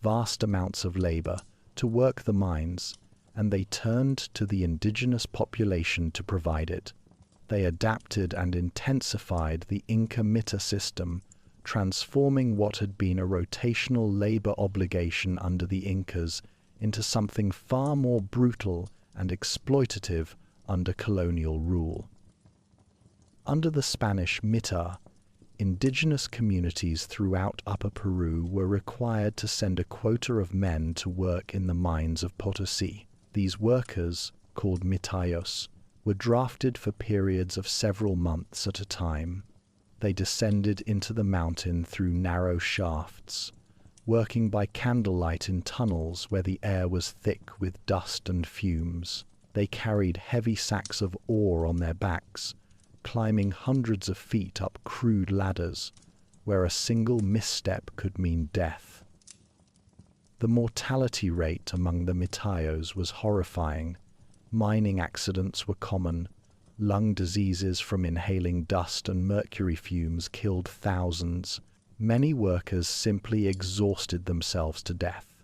A: vast amounts of labor, to work the mines, and they turned to the indigenous population to provide it. They adapted and intensified the Inca Mita system, transforming what had been a rotational labor obligation under the Incas into something far more brutal and exploitative under colonial rule. Under the Spanish Mita, indigenous communities throughout Upper Peru were required to send a quota of men to work in the mines of Potosí. These workers, called mitayos, were drafted for periods of several months at a time. They descended into the mountain through narrow shafts, working by candlelight in tunnels where the air was thick with dust and fumes. They carried heavy sacks of ore on their backs, climbing hundreds of feet up crude ladders, where a single misstep could mean death. The mortality rate among the mitayos was horrifying. Mining accidents were common. Lung diseases from inhaling dust and mercury fumes killed thousands. Many workers simply exhausted themselves to death.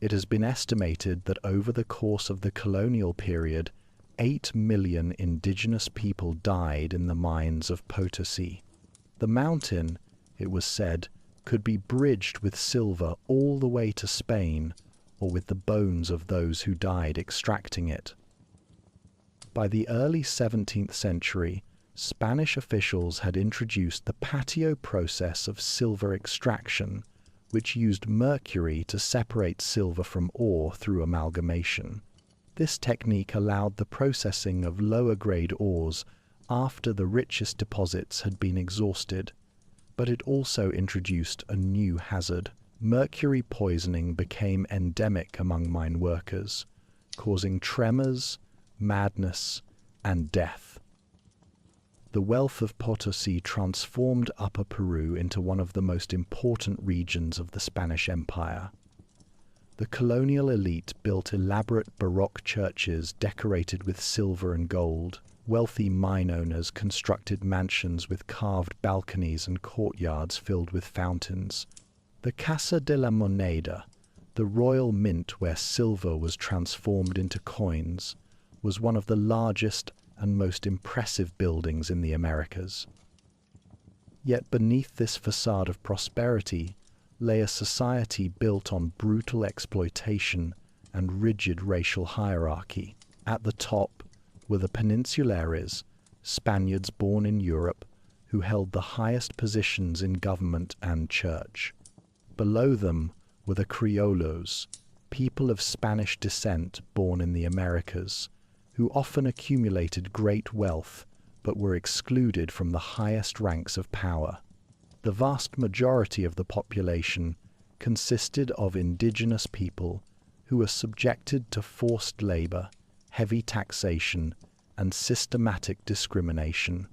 A: It has been estimated that over the course of the colonial period, 8 million indigenous people died in the mines of Potosí. The mountain, it was said, could be bridged with silver all the way to Spain, or with the bones of those who died extracting it. By the early 17th century, Spanish officials had introduced the patio process of silver extraction, which used mercury to separate silver from ore through amalgamation. This technique allowed the processing of lower-grade ores after the richest deposits had been exhausted, but it also introduced a new hazard. Mercury poisoning became endemic among mine workers, causing tremors, madness, and death. The wealth of Potosí transformed Upper Peru into one of the most important regions of the Spanish Empire. The colonial elite built elaborate Baroque churches decorated with silver and gold. Wealthy mine owners constructed mansions with carved balconies and courtyards filled with fountains. The Casa de la Moneda, the royal mint where silver was transformed into coins, was one of the largest and most impressive buildings in the Americas. Yet beneath this facade of prosperity lay a society built on brutal exploitation and rigid racial hierarchy. At the top were the Peninsulares, Spaniards born in Europe, who held the highest positions in government and church. Below them were the Criollos, people of Spanish descent born in the Americas, who often accumulated great wealth but were excluded from the highest ranks of power. The vast majority of the population consisted of indigenous people who were subjected to forced labor, heavy taxation, and systematic discrimination.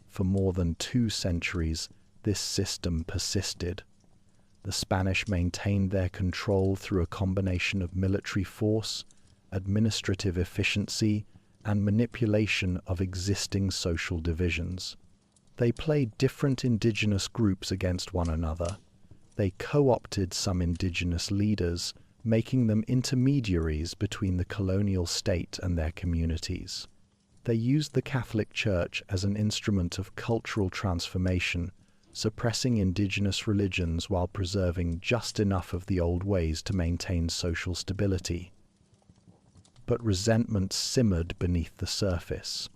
A: For more than 2 centuries, this system persisted. The Spanish maintained their control through a combination of military force, administrative efficiency, and manipulation of existing social divisions. They played different indigenous groups against one another. They co-opted some indigenous leaders, making them intermediaries between the colonial state and their communities. They used the Catholic Church as an instrument of cultural transformation, suppressing indigenous religions while preserving just enough of the old ways to maintain social stability. But resentment simmered beneath the surface.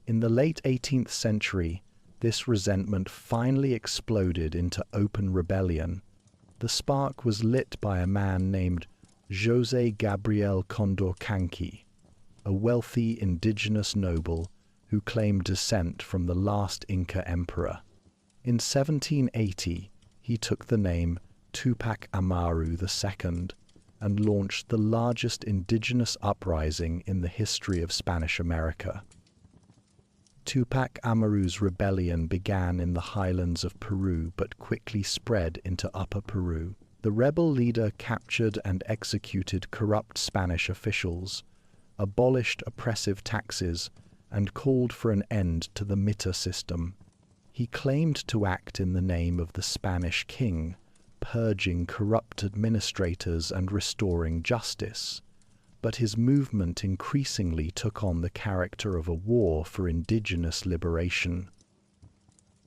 A: In the late 18th century, this resentment finally exploded into open rebellion. The spark was lit by a man named José Gabriel Condorcanqui, a wealthy indigenous noble who claimed descent from the last Inca emperor. In 1780, he took the name Tupac Amaru II and launched the largest indigenous uprising in the history of Spanish America. Tupac Amaru's rebellion began in the highlands of Peru but quickly spread into Upper Peru. The rebel leader captured and executed corrupt Spanish officials, abolished oppressive taxes, and called for an end to the mita system. He claimed to act in the name of the Spanish king, purging corrupt administrators and restoring justice. But his movement increasingly took on the character of a war for indigenous liberation.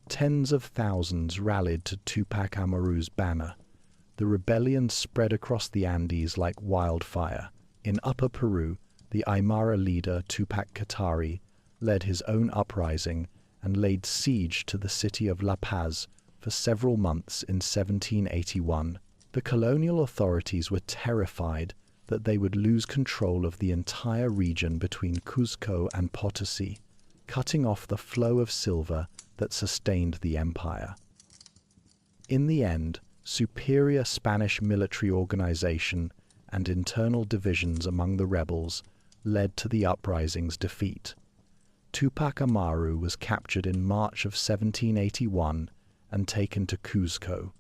A: Tens of thousands rallied to Tupac Amaru's banner. The rebellion spread across the Andes like wildfire. In Upper Peru, the Aymara leader Tupac Katari led his own uprising and laid siege to the city of La Paz for several months in 1781. The colonial authorities were terrified that they would lose control of the entire region between Cuzco and Potosí, cutting off the flow of silver that sustained the empire. In the end, superior Spanish military organization and internal divisions among the rebels led to the uprising's defeat. Tupac Amaru was captured in March of 1781 and taken to Cuzco.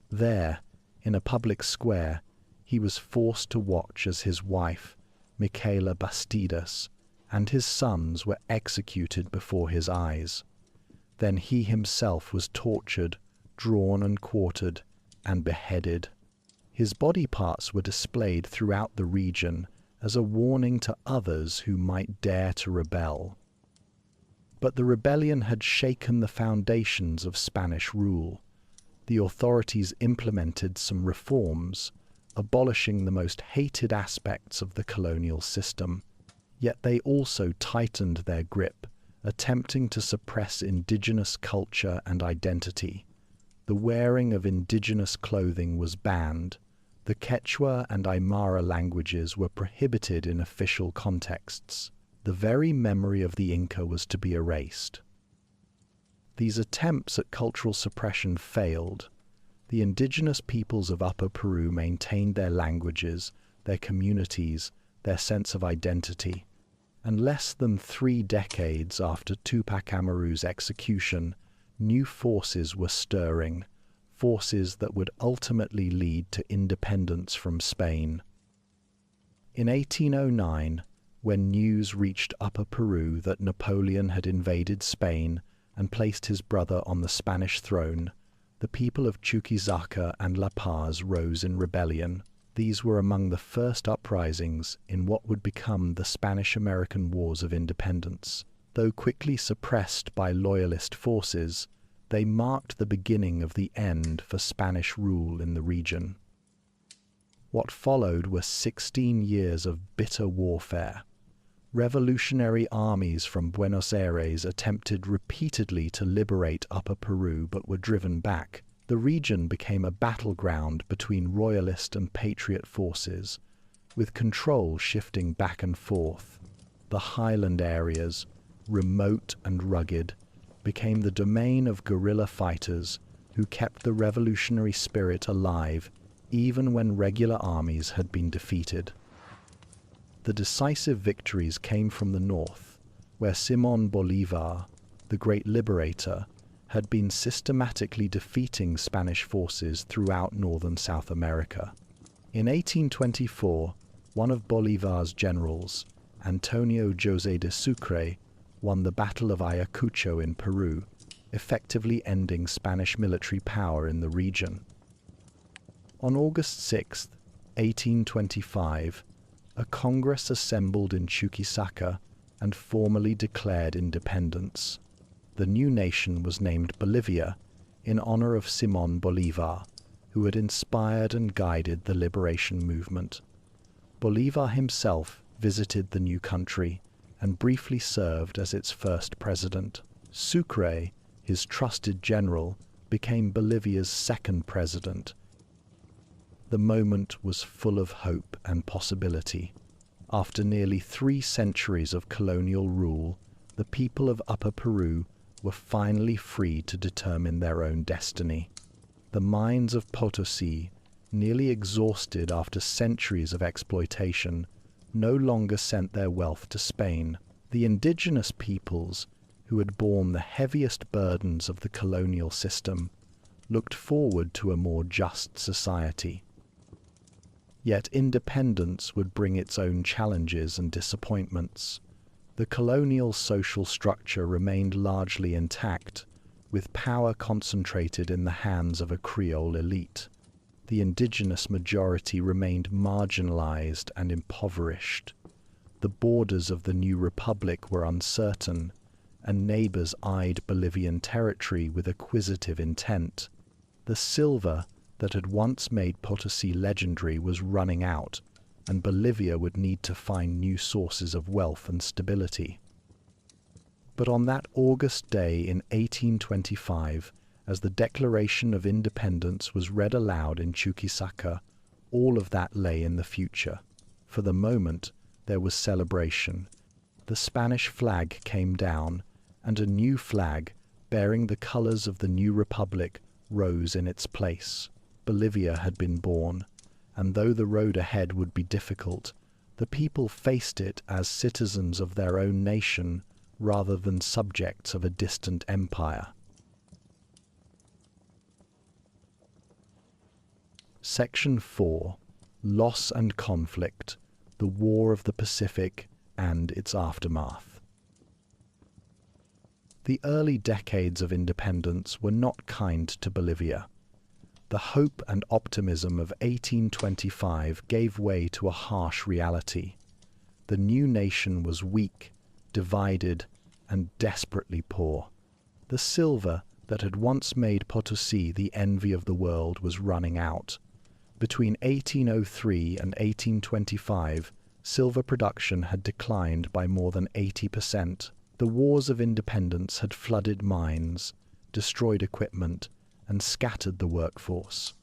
A: There, in a public square, he was forced to watch as his wife, Micaela Bastidas, and his sons were executed before his eyes. Then he himself was tortured, drawn and quartered, and beheaded. His body parts were displayed throughout the region as a warning to others who might dare to rebel. But the rebellion had shaken the foundations of Spanish rule. The authorities implemented some reforms, abolishing the most hated aspects of the colonial system. Yet they also tightened their grip, attempting to suppress indigenous culture and identity. The wearing of indigenous clothing was banned. The Quechua and Aymara languages were prohibited in official contexts. The very memory of the Inca was to be erased. These attempts at cultural suppression failed. The indigenous peoples of Upper Peru maintained their languages, their communities, their sense of identity. And less than 3 decades after Tupac Amaru's execution, new forces were stirring, forces that would ultimately lead to independence from Spain. In 1809, when news reached Upper Peru that Napoleon had invaded Spain and placed his brother on the Spanish throne, the people of Chuquisaca and La Paz rose in rebellion. These were among the first uprisings in what would become the Spanish-American Wars of Independence. Though quickly suppressed by loyalist forces, they marked the beginning of the end for Spanish rule in the region. What followed were 16 years of bitter warfare. Revolutionary armies from Buenos Aires attempted repeatedly to liberate Upper Peru but were driven back. The region became a battleground between royalist and patriot forces, with control shifting back and forth. The highland areas, remote and rugged, became the domain of guerrilla fighters who kept the revolutionary spirit alive even when regular armies had been defeated. The decisive victories came from the north, where Simón Bolívar, the great liberator, had been systematically defeating Spanish forces throughout northern South America. In 1824, one of Bolívar's generals, Antonio José de Sucre, won the Battle of Ayacucho in Peru, effectively ending Spanish military power in the region. On August 6, 1825, a Congress assembled in Chuquisaca and formally declared independence. The new nation was named Bolivia in honor of Simón Bolívar, who had inspired and guided the liberation movement. Bolívar himself visited the new country and briefly served as its first president. Sucre, his trusted general, became Bolivia's second president. The moment was full of hope and possibility. After nearly 3 centuries of colonial rule, the people of Upper Peru were finally free to determine their own destiny. The mines of Potosí, nearly exhausted after centuries of exploitation, no longer sent their wealth to Spain. The indigenous peoples, who had borne the heaviest burdens of the colonial system, looked forward to a more just society. Yet independence would bring its own challenges and disappointments. The colonial social structure remained largely intact, with power concentrated in the hands of a Creole elite. The indigenous majority remained marginalized and impoverished. The borders of the new republic were uncertain, and neighbors eyed Bolivian territory with acquisitive intent. The silver that had once made Potosí legendary was running out, and Bolivia would need to find new sources of wealth and stability. But on that August day in 1825, as the Declaration of Independence was read aloud in Chuquisaca, all of that lay in the future. For the moment, there was celebration. The Spanish flag came down, and a new flag, bearing the colors of the new republic, rose in its place. Bolivia had been born, and though the road ahead would be difficult, the people faced it as citizens of their own nation rather than subjects of a distant empire. Section 4. Loss and Conflict, the War of the Pacific and its Aftermath. The early decades of independence were not kind to Bolivia. The hope and optimism of 1825 gave way to a harsh reality. The new nation was weak, divided, and desperately poor. The silver that had once made Potosí the envy of the world was running out. Between 1803 and 1825, silver production had declined by more than 80%. The wars of independence had flooded mines, destroyed equipment, and scattered the workforce.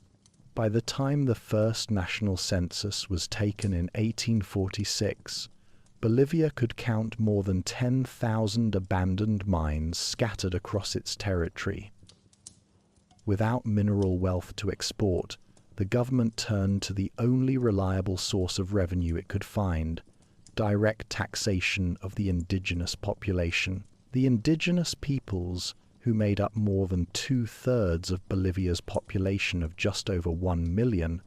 A: By the time the first national census was taken in 1846, Bolivia could count more than 10,000 abandoned mines scattered across its territory. Without mineral wealth to export, the government turned to the only reliable source of revenue it could find: direct taxation of the indigenous population. The indigenous peoples, who made up more than 2/3 of Bolivia's population of just over 1 million,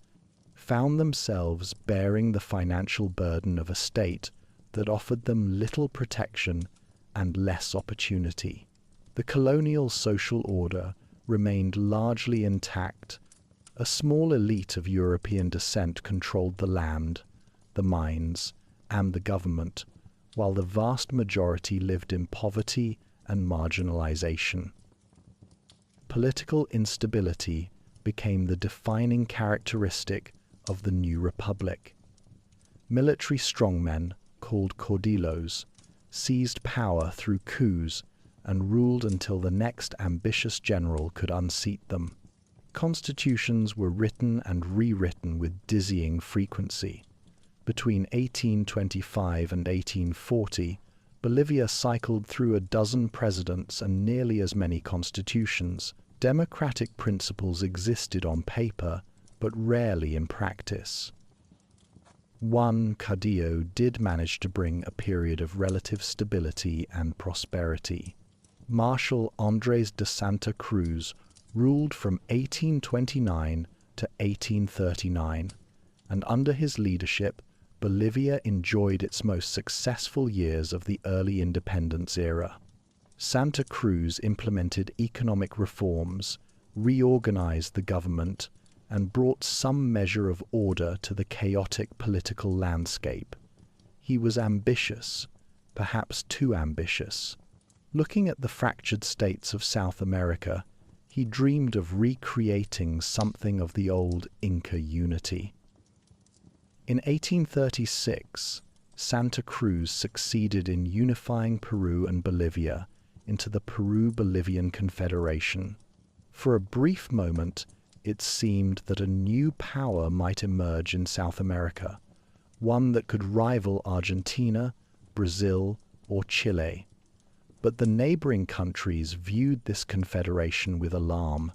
A: found themselves bearing the financial burden of a state that offered them little protection and less opportunity. The colonial social order remained largely intact. A small elite of European descent controlled the land, the mines, and the government, while the vast majority lived in poverty and marginalization. Political instability became the defining characteristic of the new republic. Military strongmen, called caudillos, seized power through coups and ruled until the next ambitious general could unseat them. Constitutions were written and rewritten with dizzying frequency. Between 1825 and 1840, Bolivia cycled through a dozen presidents and nearly as many constitutions. Democratic principles existed on paper, but rarely in practice. Juan Caudillo did manage to bring a period of relative stability and prosperity. Marshal Andrés de Santa Cruz ruled from 1829 to 1839, and under his leadership, Bolivia enjoyed its most successful years of the early independence era. Santa Cruz implemented economic reforms, reorganized the government, and brought some measure of order to the chaotic political landscape. He was ambitious, perhaps too ambitious. Looking at the fractured states of South America, he dreamed of recreating something of the old Inca unity. In 1836, Santa Cruz succeeded in unifying Peru and Bolivia into the Peru-Bolivian Confederation. For a brief moment, it seemed that a new power might emerge in South America, one that could rival Argentina, Brazil, or Chile. But the neighboring countries viewed this confederation with alarm.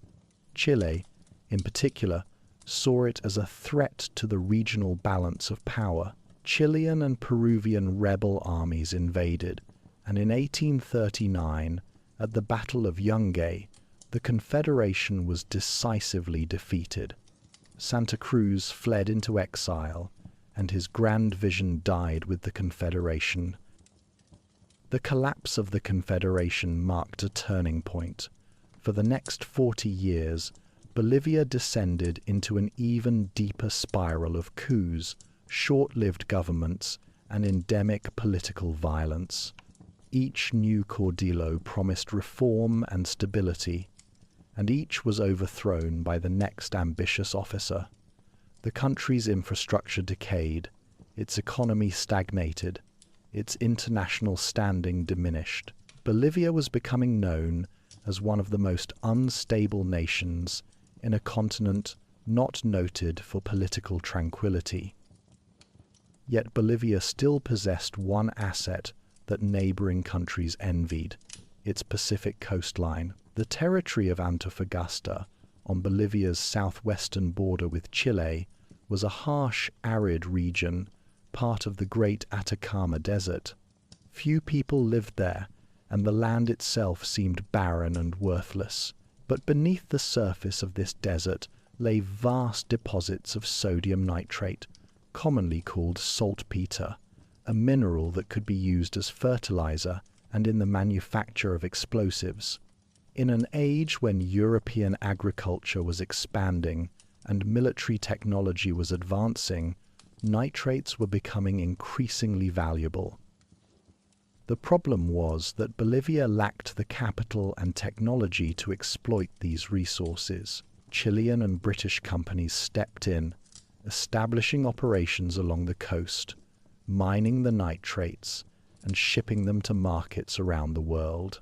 A: Chile, in particular, saw it as a threat to the regional balance of power. Chilean and Peruvian rebel armies invaded, and in 1839, at the Battle of Yungay, the Confederation was decisively defeated. Santa Cruz fled into exile, and his grand vision died with the Confederation. The collapse of the Confederation marked a turning point. For the next 40 years, Bolivia descended into an even deeper spiral of coups, short-lived governments, and endemic political violence. Each new caudillo promised reform and stability, and each was overthrown by the next ambitious officer. The country's infrastructure decayed, its economy stagnated, its international standing diminished. Bolivia was becoming known as one of the most unstable nations in a continent not noted for political tranquility. Yet Bolivia still possessed one asset that neighboring countries envied: its Pacific coastline. The territory of Antofagasta, on Bolivia's southwestern border with Chile, was a harsh, arid region, part of the Great Atacama Desert. Few people lived there, and the land itself seemed barren and worthless. But beneath the surface of this desert lay vast deposits of sodium nitrate, commonly called saltpeter, a mineral that could be used as fertilizer and in the manufacture of explosives. In an age when European agriculture was expanding and military technology was advancing, nitrates were becoming increasingly valuable. The problem was that Bolivia lacked the capital and technology to exploit these resources. Chilean and British companies stepped in, establishing operations along the coast, mining the nitrates, and shipping them to markets around the world.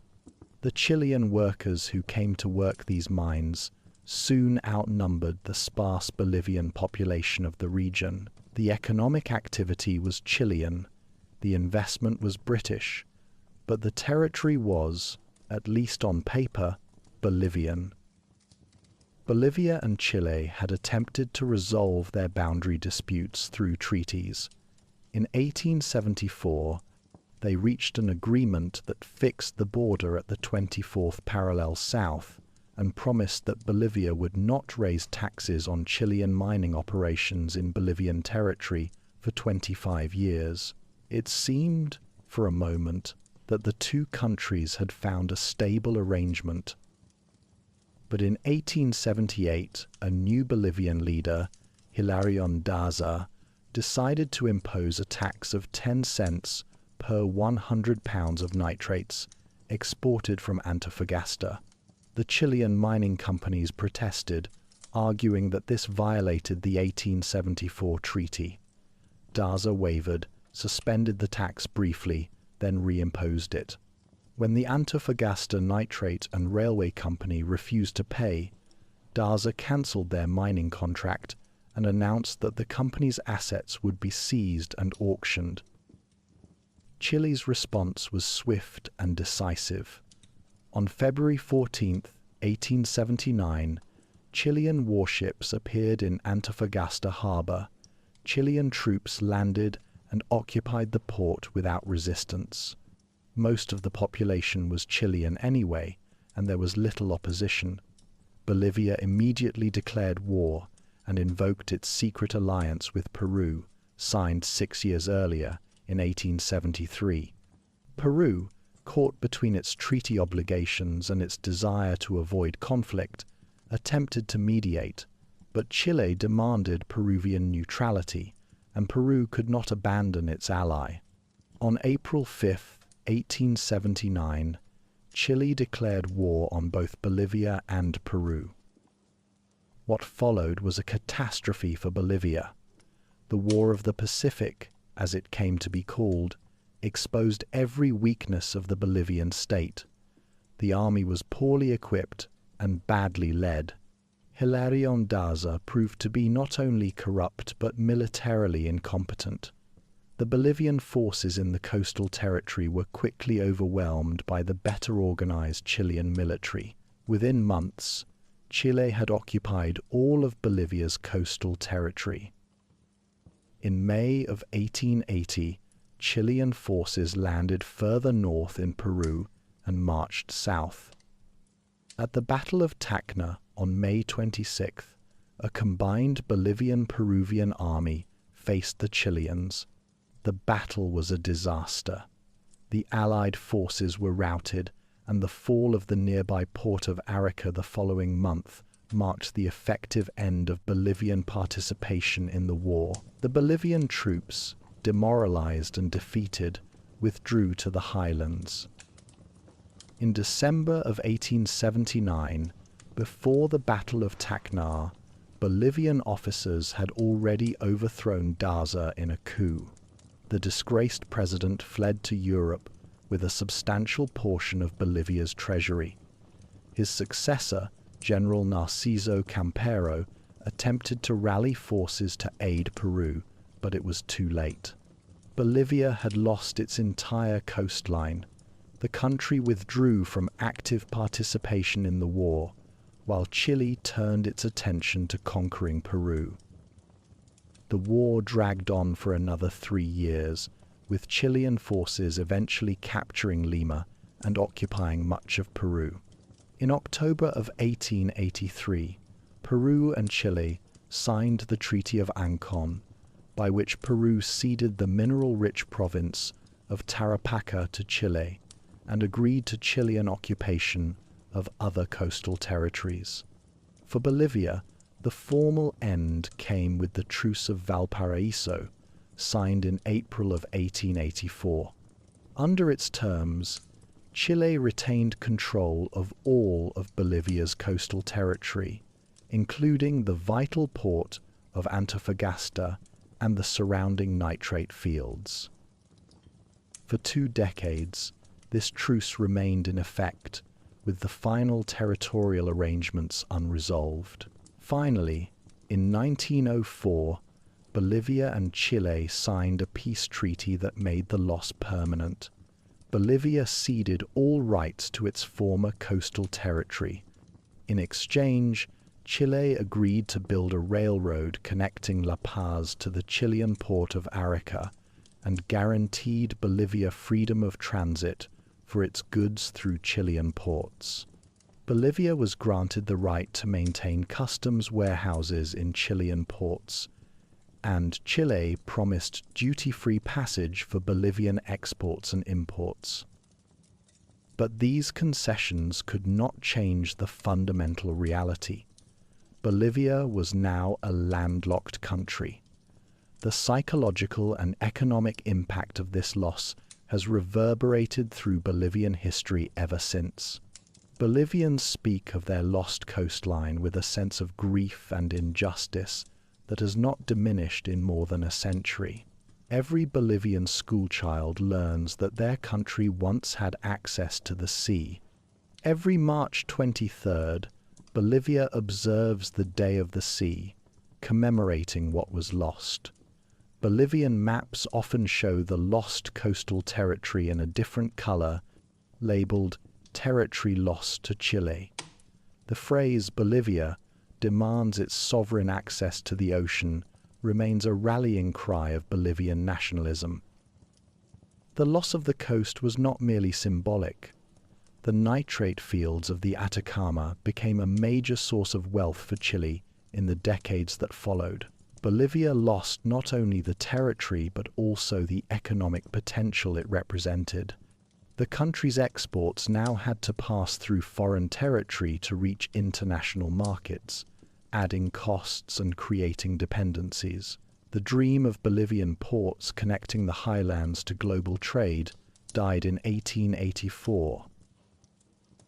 A: The Chilean workers who came to work these mines soon outnumbered the sparse Bolivian population of the region. The economic activity was Chilean, the investment was British, but the territory was, at least on paper, Bolivian. Bolivia and Chile had attempted to resolve their boundary disputes through treaties. In 1874, they reached an agreement that fixed the border at the 24th parallel south and promised that Bolivia would not raise taxes on Chilean mining operations in Bolivian territory for 25 years. It seemed, for a moment, that the two countries had found a stable arrangement. But in 1878, a new Bolivian leader, Hilarión Daza, decided to impose a tax of 10 cents per 100 pounds of nitrates exported from Antofagasta. The Chilean mining companies protested, arguing that this violated the 1874 treaty. Daza wavered, suspended the tax briefly, then reimposed it. When the Antofagasta Nitrate and Railway Company refused to pay, Daza cancelled their mining contract and announced that the company's assets would be seized and auctioned. Chile's response was swift and decisive. On February 14, 1879, Chilean warships appeared in Antofagasta harbor. Chilean troops landed and occupied the port without resistance. Most of the population was Chilean anyway, and there was little opposition. Bolivia immediately declared war and invoked its secret alliance with Peru, signed 6 years earlier, in 1873. Peru, caught between its treaty obligations and its desire to avoid conflict, attempted to mediate, but Chile demanded Peruvian neutrality, and Peru could not abandon its ally. On April 5, 1879, Chile declared war on both Bolivia and Peru. What followed was a catastrophe for Bolivia. The War of the Pacific, as it came to be called, exposed every weakness of the Bolivian state. The army was poorly equipped and badly led. Hilarión Daza proved to be not only corrupt but militarily incompetent. The Bolivian forces in the coastal territory were quickly overwhelmed by the better organized Chilean military. Within months, Chile had occupied all of Bolivia's coastal territory. In May of 1880, Chilean forces landed further north in Peru and marched south. At the Battle of Tacna on May 26th, a combined Bolivian-Peruvian army faced the Chileans. The battle was a disaster. The Allied forces were routed, and the fall of the nearby port of Arica the following month marked the effective end of Bolivian participation in the war. The Bolivian troops, demoralized and defeated, withdrew to the highlands. In December of 1879, before the Battle of Tacna, Bolivian officers had already overthrown Daza in a coup. The disgraced president fled to Europe with a substantial portion of Bolivia's treasury. His successor, General Narciso Campero, attempted to rally forces to aid Peru, but it was too late. Bolivia had lost its entire coastline. The country withdrew from active participation in the war, while Chile turned its attention to conquering Peru. The war dragged on for another 3 years, with Chilean forces eventually capturing Lima and occupying much of Peru. In October of 1883, Peru and Chile signed the Treaty of Ancon, by which Peru ceded the mineral-rich province of Tarapacá to Chile and agreed to Chilean occupation of other coastal territories. For Bolivia, the formal end came with the Truce of Valparaíso, signed in April of 1884. Under its terms, Chile retained control of all of Bolivia's coastal territory, including the vital port of Antofagasta and the surrounding nitrate fields. For 2 decades, this truce remained in effect, with the final territorial arrangements unresolved. Finally, in 1904, Bolivia and Chile signed a peace treaty that made the loss permanent. Bolivia ceded all rights to its former coastal territory. In exchange, Chile agreed to build a railroad connecting La Paz to the Chilean port of Arica and guaranteed Bolivia freedom of transit for its goods through Chilean ports. Bolivia was granted the right to maintain customs warehouses in Chilean ports, and Chile promised duty-free passage for Bolivian exports and imports. But these concessions could not change the fundamental reality. Bolivia was now a landlocked country. The psychological and economic impact of this loss has reverberated through Bolivian history ever since. Bolivians speak of their lost coastline with a sense of grief and injustice that has not diminished in more than a century. Every Bolivian schoolchild learns that their country once had access to the sea. Every March 23rd, Bolivia observes the Day of the Sea, commemorating what was lost. Bolivian maps often show the lost coastal territory in a different color, labeled territory lost to Chile. The phrase Bolivia demands its sovereign access to the ocean remains a rallying cry of Bolivian nationalism. The loss of the coast was not merely symbolic. The nitrate fields of the Atacama became a major source of wealth for Chile in the decades that followed. Bolivia lost not only the territory but also the economic potential it represented. The country's exports now had to pass through foreign territory to reach international markets, adding costs and creating dependencies. The dream of Bolivian ports connecting the highlands to global trade died in 1884.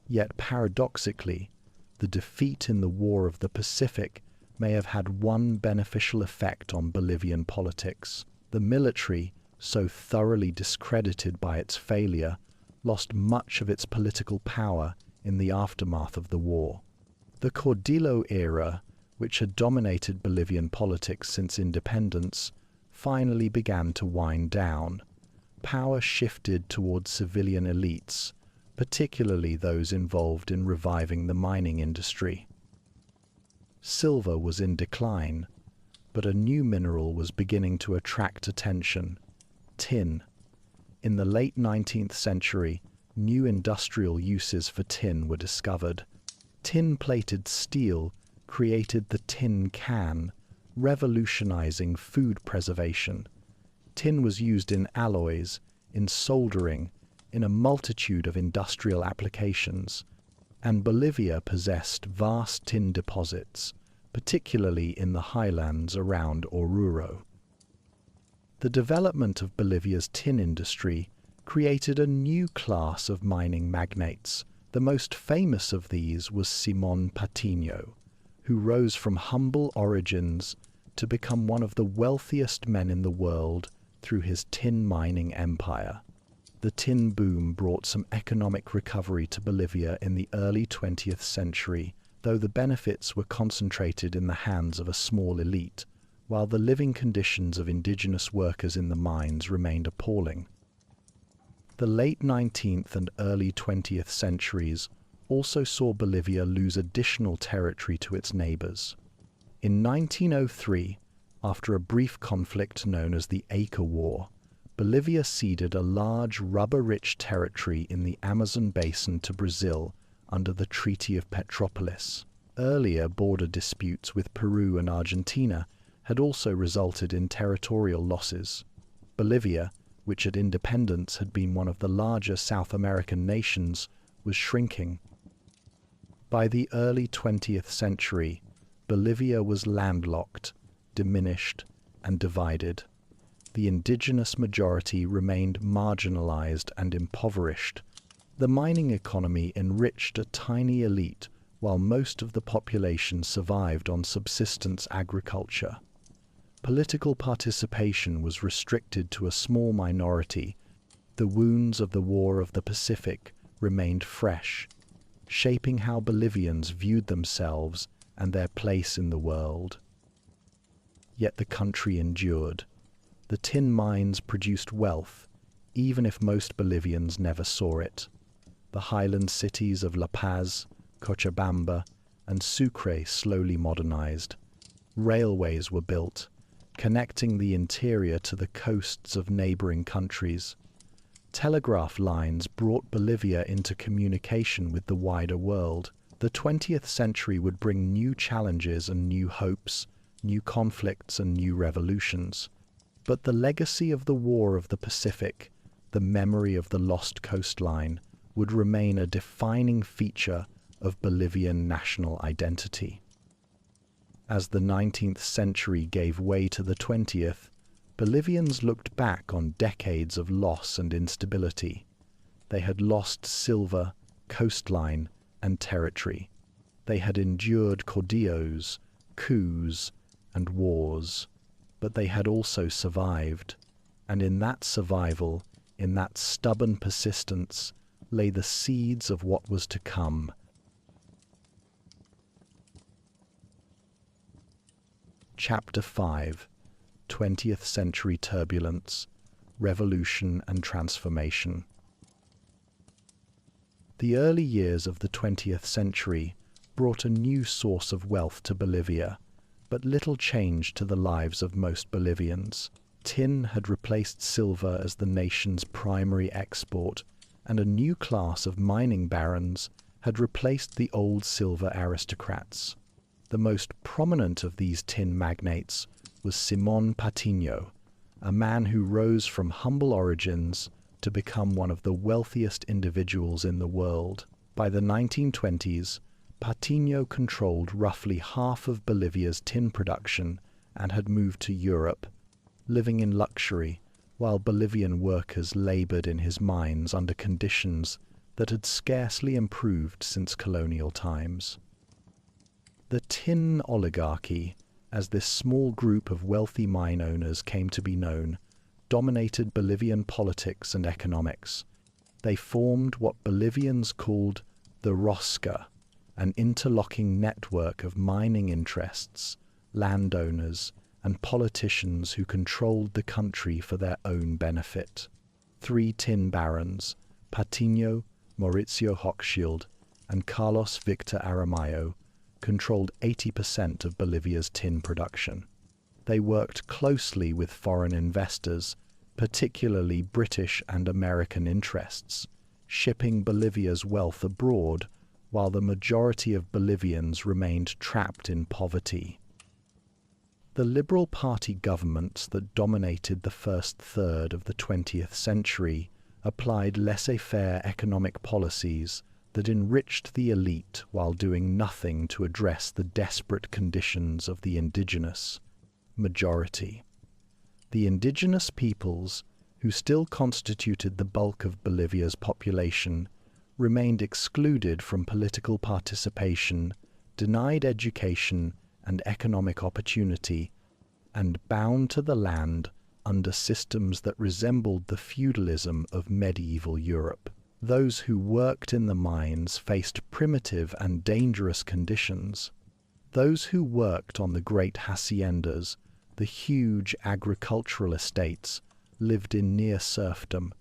A: Yet paradoxically, the defeat in the War of the Pacific may have had one beneficial effect on Bolivian politics. The military, so thoroughly discredited by its failure, lost much of its political power in the aftermath of the war. The Caudillo era, which had dominated Bolivian politics since independence, finally began to wind down. Power shifted towards civilian elites, particularly those involved in reviving the mining industry. Silver was in decline, but a new mineral was beginning to attract attention: tin. In the late 19th century, new industrial uses for tin were discovered. Tin-plated steel created the tin can, revolutionizing food preservation. Tin was used in alloys, in soldering, in a multitude of industrial applications, and Bolivia possessed vast tin deposits, particularly in the highlands around Oruro. The development of Bolivia's tin industry created a new class of mining magnates. The most famous of these was Simón Patiño, who rose from humble origins to become one of the wealthiest men in the world through his tin mining empire. The tin boom brought some economic recovery to Bolivia in the early 20th century, though the benefits were concentrated in the hands of a small elite, while the living conditions of indigenous workers in the mines remained appalling. The late 19th and early 20th centuries also saw Bolivia lose additional territory to its neighbors. In 1903, after a brief conflict known as the Acre War, Bolivia ceded a large rubber-rich territory in the Amazon basin to Brazil under the Treaty of Petropolis. Earlier border disputes with Peru and Argentina had also resulted in territorial losses. Bolivia, which at independence had been one of the larger South American nations, was shrinking. By the early 20th century, Bolivia was landlocked, diminished, and divided. The indigenous majority remained marginalized and impoverished. The mining economy enriched a tiny elite, while most of the population survived on subsistence agriculture. Political participation was restricted to a small minority. The wounds of the War of the Pacific remained fresh, shaping how Bolivians viewed themselves and their place in the world. Yet the country endured. The tin mines produced wealth, even if most Bolivians never saw it. The highland cities of La Paz, Cochabamba, and Sucre slowly modernized. Railways were built, connecting the interior to the coasts of neighboring countries. Telegraph lines brought Bolivia into communication with the wider world. The 20th century would bring new challenges and new hopes, new conflicts and new revolutions. But the legacy of the War of the Pacific, the memory of the lost coastline, would remain a defining feature of Bolivian national identity. As the 19th century gave way to the 20th, Bolivians looked back on decades of loss and instability. They had lost silver, coastline, and territory. They had endured caudillos, coups, and wars. But they had also survived, and in that survival, in that stubborn persistence, lay the seeds of what was to come. Chapter 5: 20th Century Turbulence, Revolution and Transformation. The early years of the 20th century brought a new source of wealth to Bolivia, but little change to the lives of most Bolivians. Tin had replaced silver as the nation's primary export, and a new class of mining barons had replaced the old silver aristocrats. The most prominent of these tin magnates was Simón Patiño, a man who rose from humble origins to become one of the wealthiest individuals in the world. By the 1920s, Patiño controlled roughly half of Bolivia's tin production and had moved to Europe, living in luxury while Bolivian workers labored in his mines under conditions that had scarcely improved since colonial times. The tin oligarchy, as this small group of wealthy mine owners came to be known, dominated Bolivian politics and economics. They formed what Bolivians called the Rosca, an interlocking network of mining interests, landowners, and politicians who controlled the country for their own benefit. 3 tin barons, Patiño, Mauricio Hochschild, and Carlos Victor Aramayo, controlled 80% of Bolivia's tin production. They worked closely with foreign investors, particularly British and American interests, shipping Bolivia's wealth abroad while the majority of Bolivians remained trapped in poverty. The Liberal Party governments that dominated the first third of the 20th century applied laissez-faire economic policies that enriched the elite while doing nothing to address the desperate conditions of the indigenous majority. The indigenous peoples, who still constituted the bulk of Bolivia's population, remained excluded from political participation, denied education and economic opportunity, and bound to the land under systems that resembled the feudalism of medieval Europe. Those who worked in the mines faced primitive and dangerous conditions. Those who worked on the great haciendas, the huge agricultural estates, lived in near serfdom,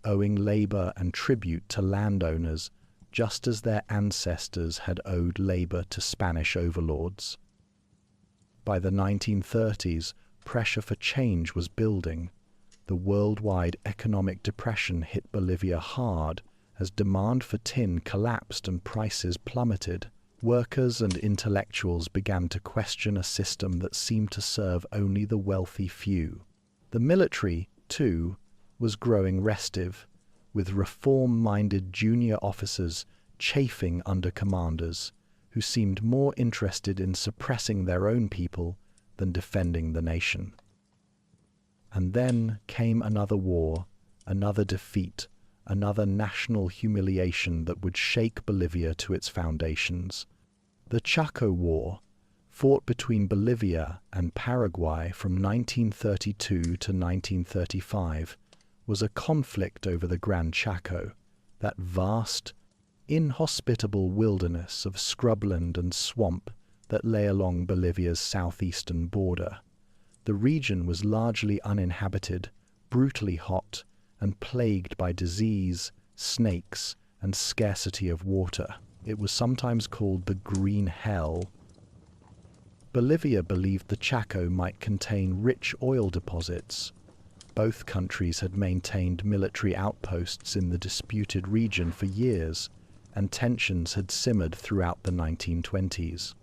A: owing labor and tribute to landowners, just as their ancestors had owed labor to Spanish overlords. By the 1930s, pressure for change was building. The worldwide economic depression hit Bolivia hard as demand for tin collapsed and prices plummeted. Workers and intellectuals began to question a system that seemed to serve only the wealthy few. The military, too, was growing restive, with reform-minded junior officers chafing under commanders who seemed more interested in suppressing their own people than defending the nation. And then came another war, another defeat, another national humiliation that would shake Bolivia to its foundations. The Chaco War, fought between Bolivia and Paraguay from 1932 to 1935, was a conflict over the Gran Chaco, that vast, inhospitable wilderness of scrubland and swamp that lay along Bolivia's southeastern border. The region was largely uninhabited, brutally hot, and plagued by disease, snakes, and scarcity of water. It was sometimes called the Green Hell. Bolivia believed the Chaco might contain rich oil deposits. Both countries had maintained military outposts in the disputed region for years, and tensions had simmered throughout the 1920s.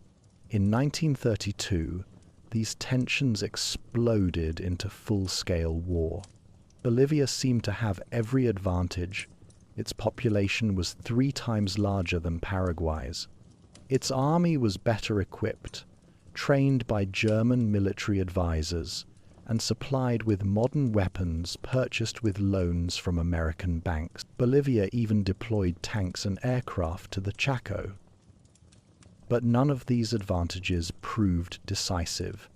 A: In 1932, these tensions exploded into full-scale war. Bolivia seemed to have every advantage. Its population was 3 times larger than Paraguay's. Its army was better equipped, trained by German military advisors, and supplied with modern weapons purchased with loans from American banks. Bolivia even deployed tanks and aircraft to the Chaco. But none of these advantages proved decisive.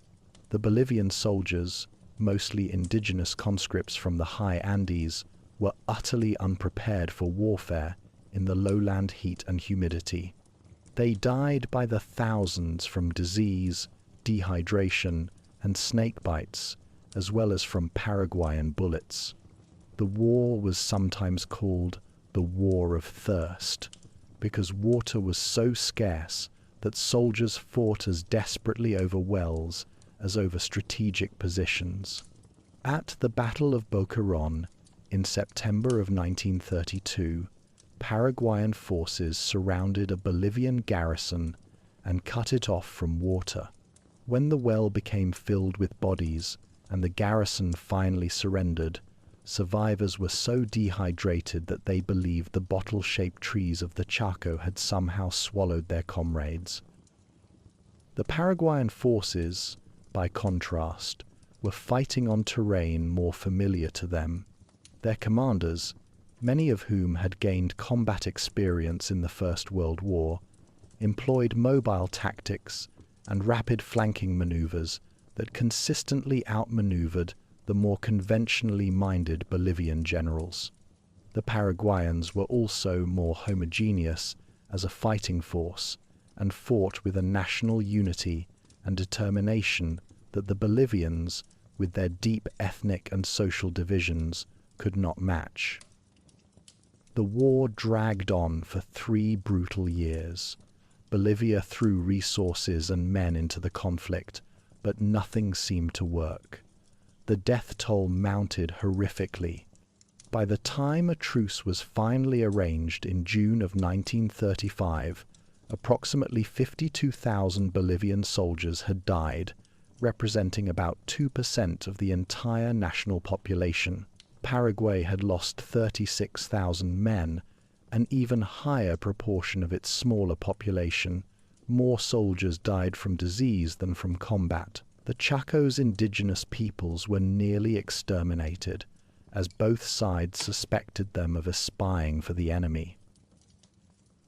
A: The Bolivian soldiers, mostly indigenous conscripts from the high Andes, were utterly unprepared for warfare in the lowland heat and humidity. They died by the thousands from disease, dehydration, and snake bites, as well as from Paraguayan bullets. The war was sometimes called the War of Thirst, because water was so scarce that soldiers fought as desperately over wells as over strategic positions. At the Battle of Boquerón in September of 1932, Paraguayan forces surrounded a Bolivian garrison and cut it off from water. When the well became filled with bodies and the garrison finally surrendered, survivors were so dehydrated that they believed the bottle-shaped trees of the Chaco had somehow swallowed their comrades. The Paraguayan forces, by contrast, were fighting on terrain more familiar to them. Their commanders, many of whom had gained combat experience in the First World War, employed mobile tactics and rapid flanking maneuvers that consistently outmaneuvered the more conventionally minded Bolivian generals. The Paraguayans were also more homogeneous as a fighting force and fought with a national unity and determination that the Bolivians, with their deep ethnic and social divisions, could not match. The war dragged on for 3 brutal years. Bolivia threw resources and men into the conflict, but nothing seemed to work. The death toll mounted horrifically. By the time a truce was finally arranged in June of 1935, approximately 52,000 Bolivian soldiers had died, representing about 2% of the entire national population. Paraguay had lost 36,000 men, an even higher proportion of its smaller population. More soldiers died from disease than from combat. The Chaco's indigenous peoples were nearly exterminated, as both sides suspected them of spying for the enemy.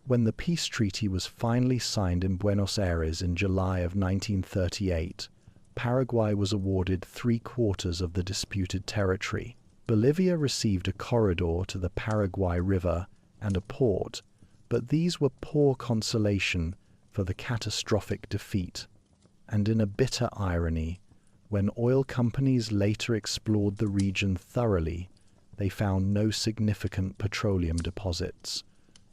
A: When the peace treaty was finally signed in Buenos Aires in July of 1938, Paraguay was awarded 3/4 of the disputed territory. Bolivia received a corridor to the Paraguay River and a port, but these were poor consolation for the catastrophic defeat. And in a bitter irony, when oil companies later explored the region thoroughly, they found no significant petroleum deposits.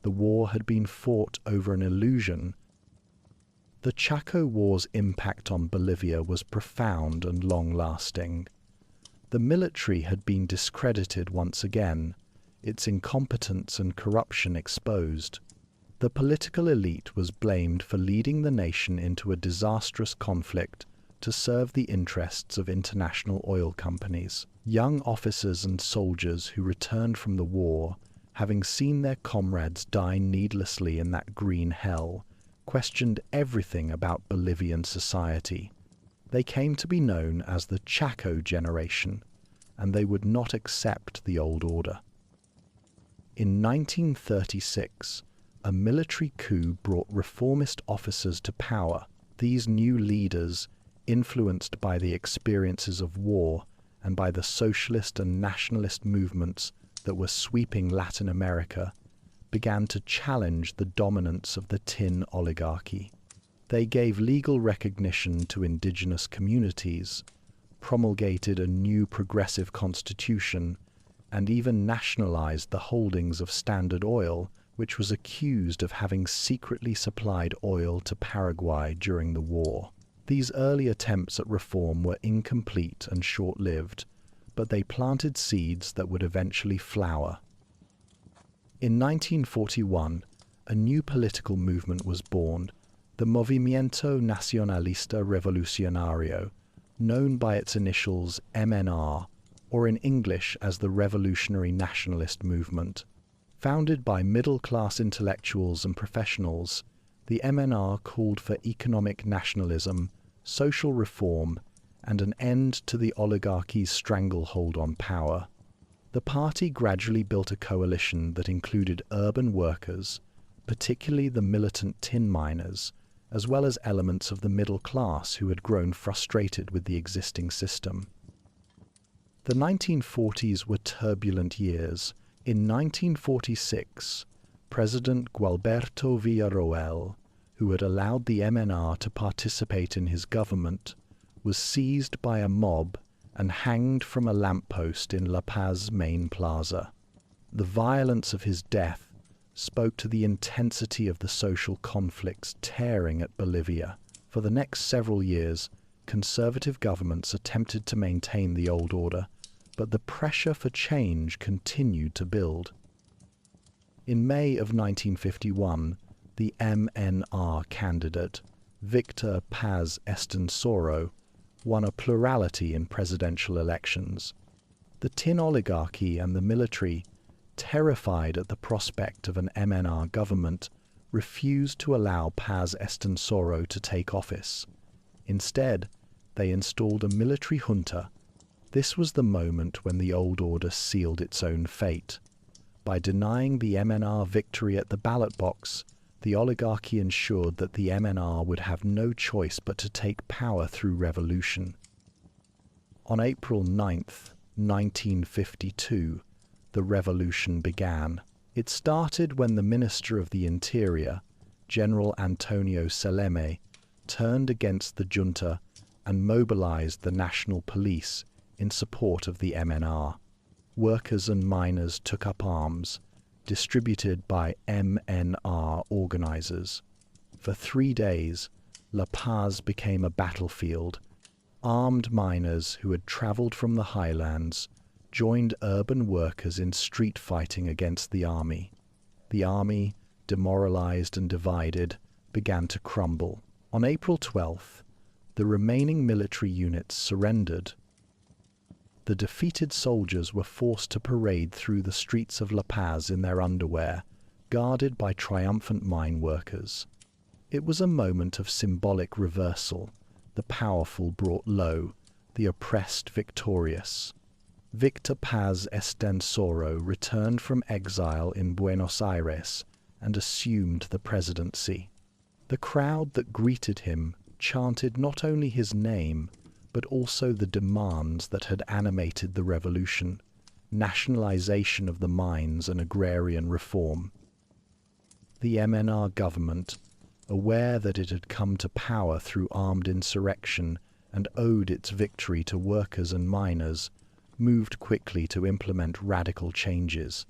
A: The war had been fought over an illusion. The Chaco War's impact on Bolivia was profound and long-lasting. The military had been discredited once again, its incompetence and corruption exposed. The political elite was blamed for leading the nation into a disastrous conflict to serve the interests of international oil companies. Young officers and soldiers who returned from the war, having seen their comrades die needlessly in that green hell, questioned everything about Bolivian society. They came to be known as the Chaco generation, and they would not accept the old order. In 1936, a military coup brought reformist officers to power. These new leaders, influenced by the experiences of war and by the socialist and nationalist movements that were sweeping Latin America, began to challenge the dominance of the tin oligarchy. They gave legal recognition to indigenous communities, promulgated a new progressive constitution, and even nationalized the holdings of Standard Oil, which was accused of having secretly supplied oil to Paraguay during the war. These early attempts at reform were incomplete and short-lived, but they planted seeds that would eventually flower. In 1941, a new political movement was born, the Movimiento Nacionalista Revolucionario, known by its initials MNR, or in English as the Revolutionary Nationalist Movement. Founded by middle-class intellectuals and professionals, the MNR called for economic nationalism, social reform, and an end to the oligarchy's stranglehold on power. The party gradually built a coalition that included urban workers, particularly the militant tin miners, as well as elements of the middle class who had grown frustrated with the existing system. The 1940s were turbulent years. In 1946, President Gualberto Villarroel, who had allowed the MNR to participate in his government, was seized by a mob and hanged from a lamppost in La Paz main plaza. The violence of his death spoke to the intensity of the social conflicts tearing at Bolivia. For the next several years, conservative governments attempted to maintain the old order, but the pressure for change continued to build. In May of 1951, the MNR candidate, Victor Paz Estenssoro, won a plurality in presidential elections. The tin oligarchy and the military, terrified at the prospect of an MNR government, refused to allow Paz Estenssoro to take office. Instead, they installed a military junta. This was the moment when the old order sealed its own fate. By denying the MNR victory at the ballot box, the oligarchy ensured that the MNR would have no choice but to take power through revolution. On April 9th, 1952, the revolution began. It started when the Minister of the Interior, General Antonio Seleme, turned against the junta and mobilized the national police in support of the MNR. Workers and miners took up arms, distributed by MNR organizers. For 3 days, La Paz became a battlefield. Armed miners who had traveled from the highlands joined urban workers in street fighting against the army. The army, demoralized and divided, began to crumble. On April 12th, the remaining military units surrendered. The defeated soldiers were forced to parade through the streets of La Paz in their underwear, guarded by triumphant mine workers. It was a moment of symbolic reversal, the powerful brought low, the oppressed victorious. Victor Paz Estenssoro returned from exile in Buenos Aires and assumed the presidency. The crowd that greeted him chanted not only his name, but also the demands that had animated the revolution: nationalization of the mines and agrarian reform. The MNR government, aware that it had come to power through armed insurrection and owed its victory to workers and miners, moved quickly to implement radical changes.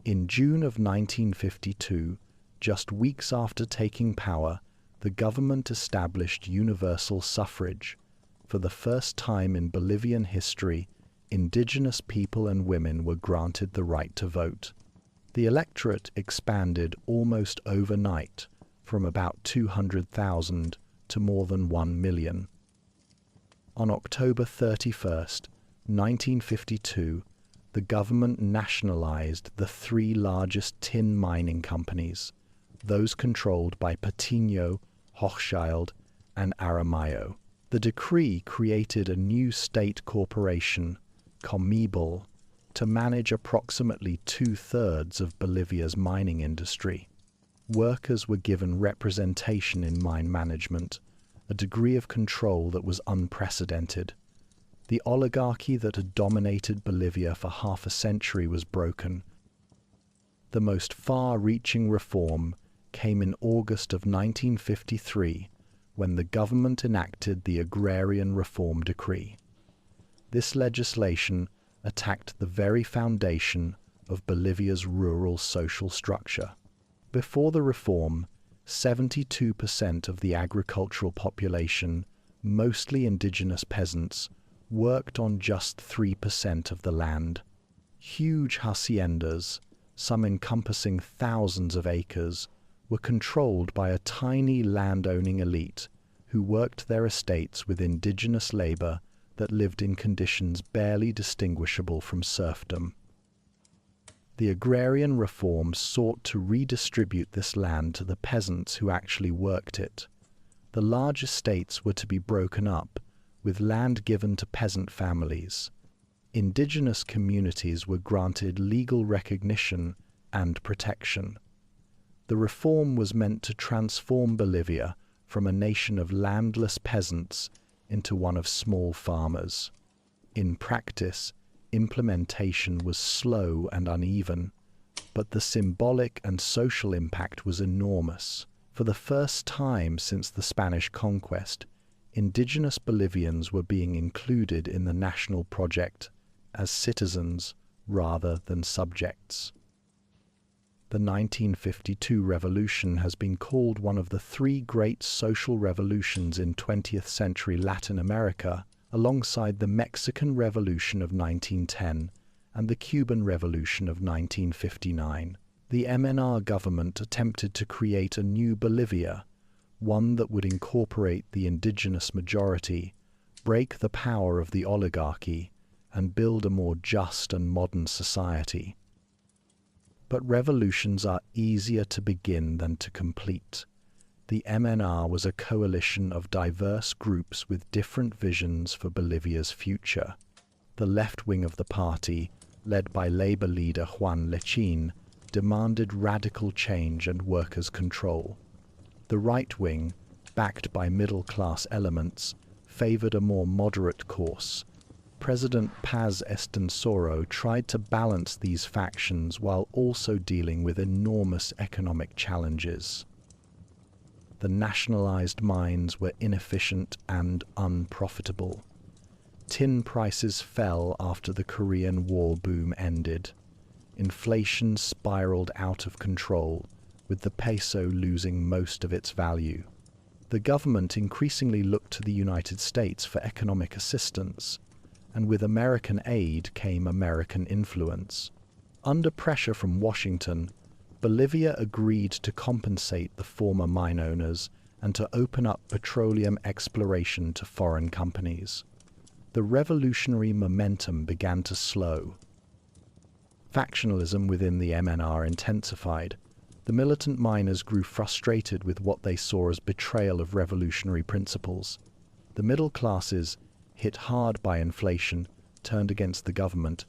A: In June of 1952, just weeks after taking power, the government established universal suffrage. For the first time in Bolivian history, indigenous people and women were granted the right to vote. The electorate expanded almost overnight from about 200,000 to more than 1 million. On October 31st, 1952, the government nationalized the 3 largest tin mining companies, those controlled by Patino, Hochschild, and Aramayo. The decree created a new state corporation, Comibol, to manage approximately 2/3 of Bolivia's mining industry. Workers were given representation in mine management, a degree of control that was unprecedented. The oligarchy that had dominated Bolivia for half a century was broken. The most far-reaching reform came in August of 1953, when the government enacted the Agrarian Reform Decree. This legislation attacked the very foundation of Bolivia's rural social structure. Before the reform, 72% of the agricultural population, mostly indigenous peasants, worked on just 3% of the land. Huge haciendas, some encompassing thousands of acres, were controlled by a tiny land-owning elite who worked their estates with indigenous labor that lived in conditions barely distinguishable from serfdom. The agrarian reform sought to redistribute this land to the peasants who actually worked it. The large estates were to be broken up, with land given to peasant families. Indigenous communities were granted legal recognition and protection. The reform was meant to transform Bolivia from a nation of landless peasants into one of small farmers. In practice, implementation was slow and uneven, but the symbolic and social impact was enormous. For the first time since the Spanish conquest, indigenous Bolivians were being included in the national project as citizens rather than subjects. The 1952 revolution has been called one of the three great social revolutions in 20th century Latin America, alongside the Mexican Revolution of 1910 and the Cuban Revolution of 1959. The MNR government attempted to create a new Bolivia, one that would incorporate the indigenous majority, break the power of the oligarchy, and build a more just and modern society. But revolutions are easier to begin than to complete. The MNR was a coalition of diverse groups with different visions for Bolivia's future. The left wing of the party, led by Labour leader Juan Lechin, demanded radical change and workers' control. The right wing, backed by middle-class elements, favoured a more moderate course. President Paz Estenssoro tried to balance these factions while also dealing with enormous economic challenges. The nationalized mines were inefficient and unprofitable. Tin prices fell after the Korean War boom ended. Inflation spiraled out of control, with the peso losing most of its value. The government increasingly looked to the United States for economic assistance, and with American aid came American influence. Under pressure from Washington, Bolivia agreed to compensate the former mine owners and to open up petroleum exploration to foreign companies. The revolutionary momentum began to slow. Factionalism within the MNR intensified. The militant miners grew frustrated with what they saw as betrayal of revolutionary principles. The middle classes, hit hard by inflation, turned against the government.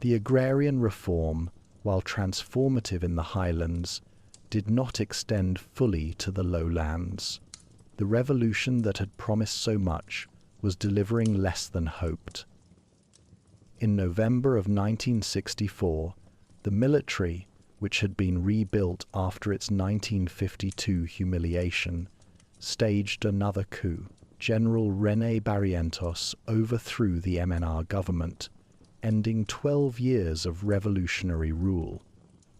A: The agrarian reform, while transformative in the highlands, did not extend fully to the lowlands. The revolution that had promised so much was delivering less than hoped. In November of 1964, the military, which had been rebuilt after its 1952 humiliation, staged another coup. General René Barrientos overthrew the MNR government, ending 12 years of revolutionary rule.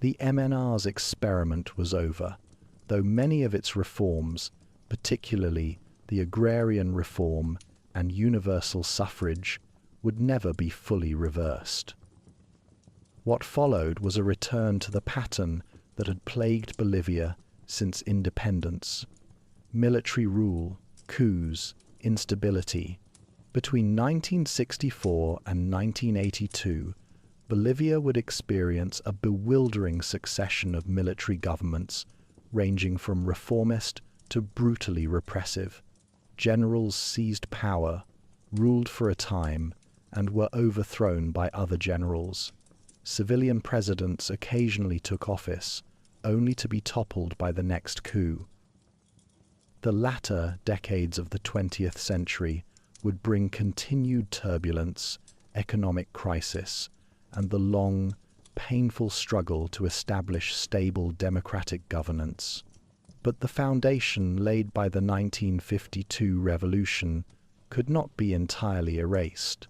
A: The MNR's experiment was over, though many of its reforms, particularly the agrarian reform and universal suffrage, would never be fully reversed. What followed was a return to the pattern that had plagued Bolivia since independence: military rule, coups, instability. Between 1964 and 1982, Bolivia would experience a bewildering succession of military governments, ranging from reformist to brutally repressive. Generals seized power, ruled for a time, and were overthrown by other generals. Civilian presidents occasionally took office, only to be toppled by the next coup. The latter decades of the 20th century would bring continued turbulence, economic crisis, and the long, painful struggle to establish stable democratic governance. But the foundation laid by the 1952 revolution could not be entirely erased.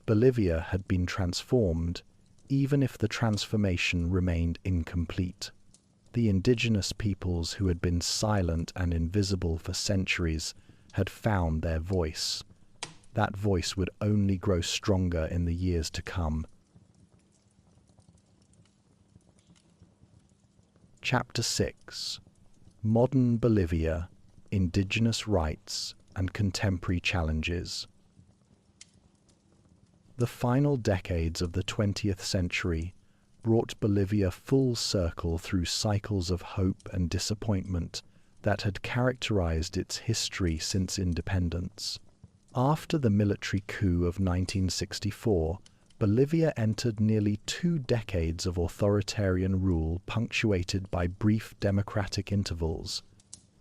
A: Bolivia had been transformed, even if the transformation remained incomplete. The indigenous peoples who had been silent and invisible for centuries had found their voice. That voice would only grow stronger in the years to come. Chapter 6: Modern Bolivia, Indigenous Rights and Contemporary Challenges. The final decades of the 20th century brought Bolivia full circle through cycles of hope and disappointment that had characterized its history since independence. After the military coup of 1964, Bolivia entered nearly 2 decades of authoritarian rule punctuated by brief democratic intervals.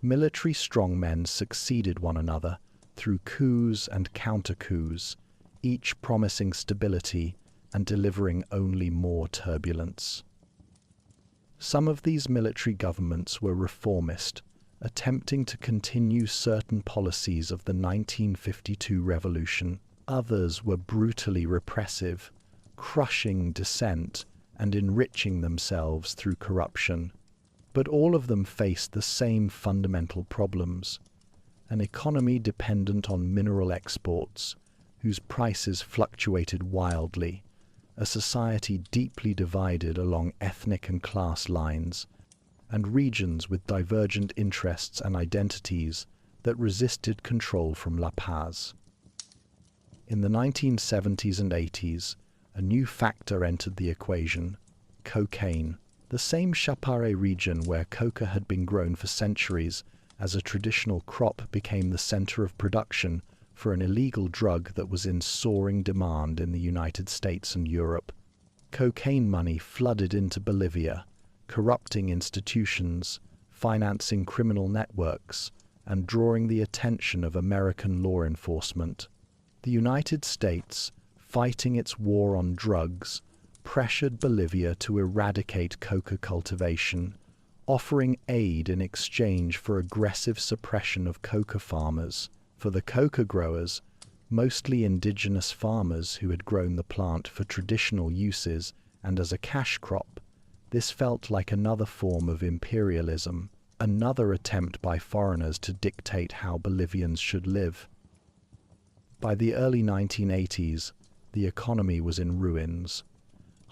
A: Military strongmen succeeded one another through coups and counter-coups, each promising stability and delivering only more turbulence. Some of these military governments were reformist, attempting to continue certain policies of the 1952 revolution. Others were brutally repressive, crushing dissent and enriching themselves through corruption. But all of them faced the same fundamental problems: an economy dependent on mineral exports, whose prices fluctuated wildly, a society deeply divided along ethnic and class lines, and regions with divergent interests and identities that resisted control from La Paz. In the 1970s and 80s, a new factor entered the equation: cocaine. The same Chapare region where coca had been grown for centuries as a traditional crop became the center of production for an illegal drug that was in soaring demand in the United States and Europe. Cocaine money flooded into Bolivia, corrupting institutions, financing criminal networks, and drawing the attention of American law enforcement. The United States, fighting its war on drugs, pressured Bolivia to eradicate coca cultivation, offering aid in exchange for aggressive suppression of coca farmers. For the coca growers, mostly indigenous farmers who had grown the plant for traditional uses and as a cash crop, this felt like another form of imperialism, another attempt by foreigners to dictate how Bolivians should live. By the early 1980s, the economy was in ruins.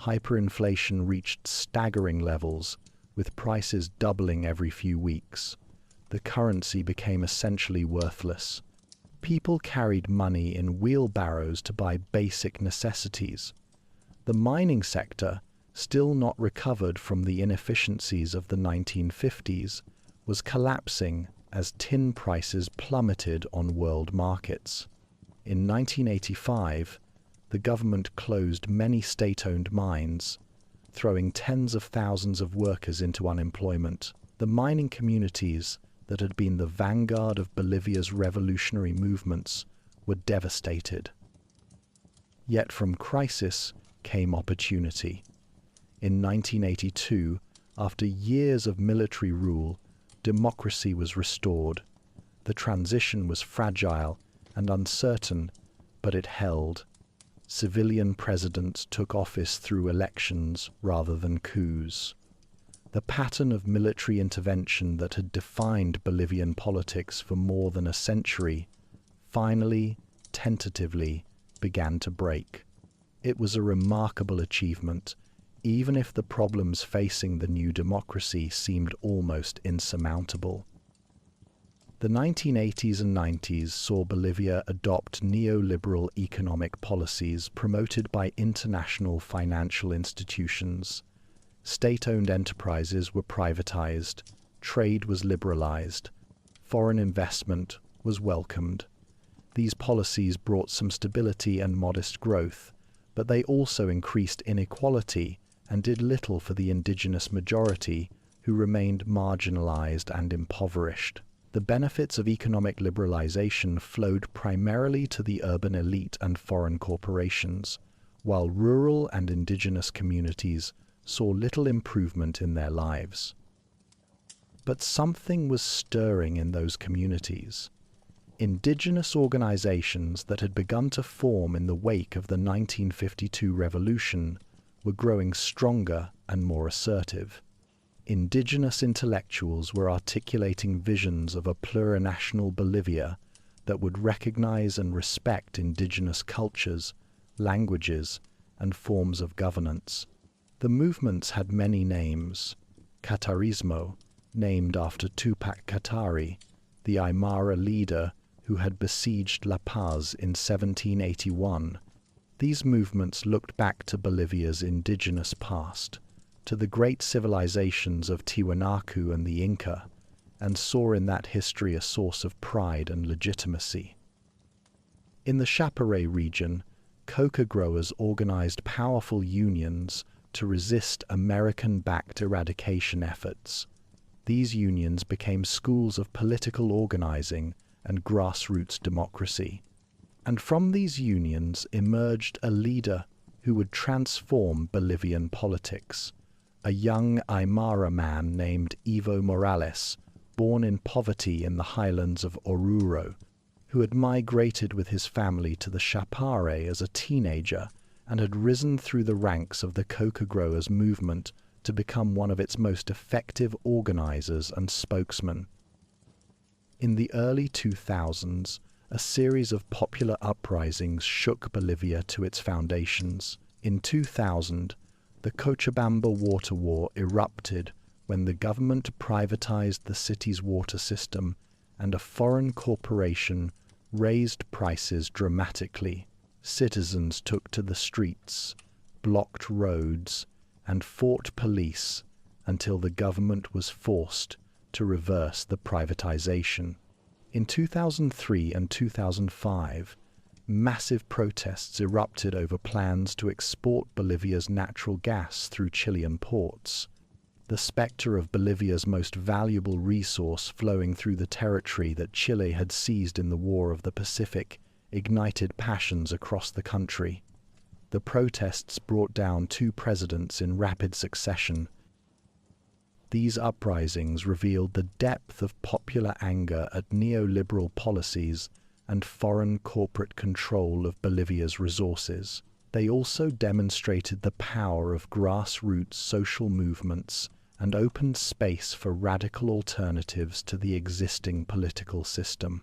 A: Hyperinflation reached staggering levels, with prices doubling every few weeks. The currency became essentially worthless. People carried money in wheelbarrows to buy basic necessities. The mining sector, still not recovered from the inefficiencies of the 1950s, was collapsing as tin prices plummeted on world markets. In 1985, the government closed many state-owned mines, throwing tens of thousands of workers into unemployment. The mining communities that had been the vanguard of Bolivia's revolutionary movements were devastated. Yet from crisis came opportunity. In 1982, after years of military rule, democracy was restored. The transition was fragile and uncertain, but it held. Civilian presidents took office through elections rather than coups. The pattern of military intervention that had defined Bolivian politics for more than a century finally, tentatively, began to break. It was a remarkable achievement, even if the problems facing the new democracy seemed almost insurmountable. The 1980s and 90s saw Bolivia adopt neoliberal economic policies promoted by international financial institutions. State-owned enterprises were privatized, trade was liberalized, foreign investment was welcomed. These policies brought some stability and modest growth, but they also increased inequality and did little for the indigenous majority, who remained marginalized and impoverished. The benefits of economic liberalization flowed primarily to the urban elite and foreign corporations, while rural and indigenous communities saw little improvement in their lives. But something was stirring in those communities. Indigenous organizations that had begun to form in the wake of the 1952 revolution were growing stronger and more assertive. Indigenous intellectuals were articulating visions of a plurinational Bolivia that would recognize and respect indigenous cultures, languages, and forms of governance. The movements had many names: Catarismo, named after Tupac Katari, the Aymara leader who had besieged La Paz in 1781. These movements looked back to Bolivia's indigenous past, to the great civilizations of Tiwanaku and the Inca, and saw in that history a source of pride and legitimacy. In the Chapare region, coca growers organized powerful unions to resist American-backed eradication efforts. These unions became schools of political organizing and grassroots democracy. And from these unions emerged a leader who would transform Bolivian politics, a young Aymara man named Evo Morales, born in poverty in the highlands of Oruro, who had migrated with his family to the Chapare as a teenager and had risen through the ranks of the coca growers' movement to become one of its most effective organizers and spokesmen. In the early 2000s, a series of popular uprisings shook Bolivia to its foundations. In 2000, the Cochabamba water war erupted when the government privatized the city's water system and a foreign corporation raised prices dramatically. Citizens took to the streets, blocked roads, and fought police until the government was forced to reverse the privatization. In 2003 and 2005, massive protests erupted over plans to export Bolivia's natural gas through Chilean ports. The specter of Bolivia's most valuable resource flowing through the territory that Chile had seized in the War of the Pacific ignited passions across the country. The protests brought down 2 presidents in rapid succession. These uprisings revealed the depth of popular anger at neoliberal policies and foreign corporate control of Bolivia's resources. They also demonstrated the power of grassroots social movements and opened space for radical alternatives to the existing political system.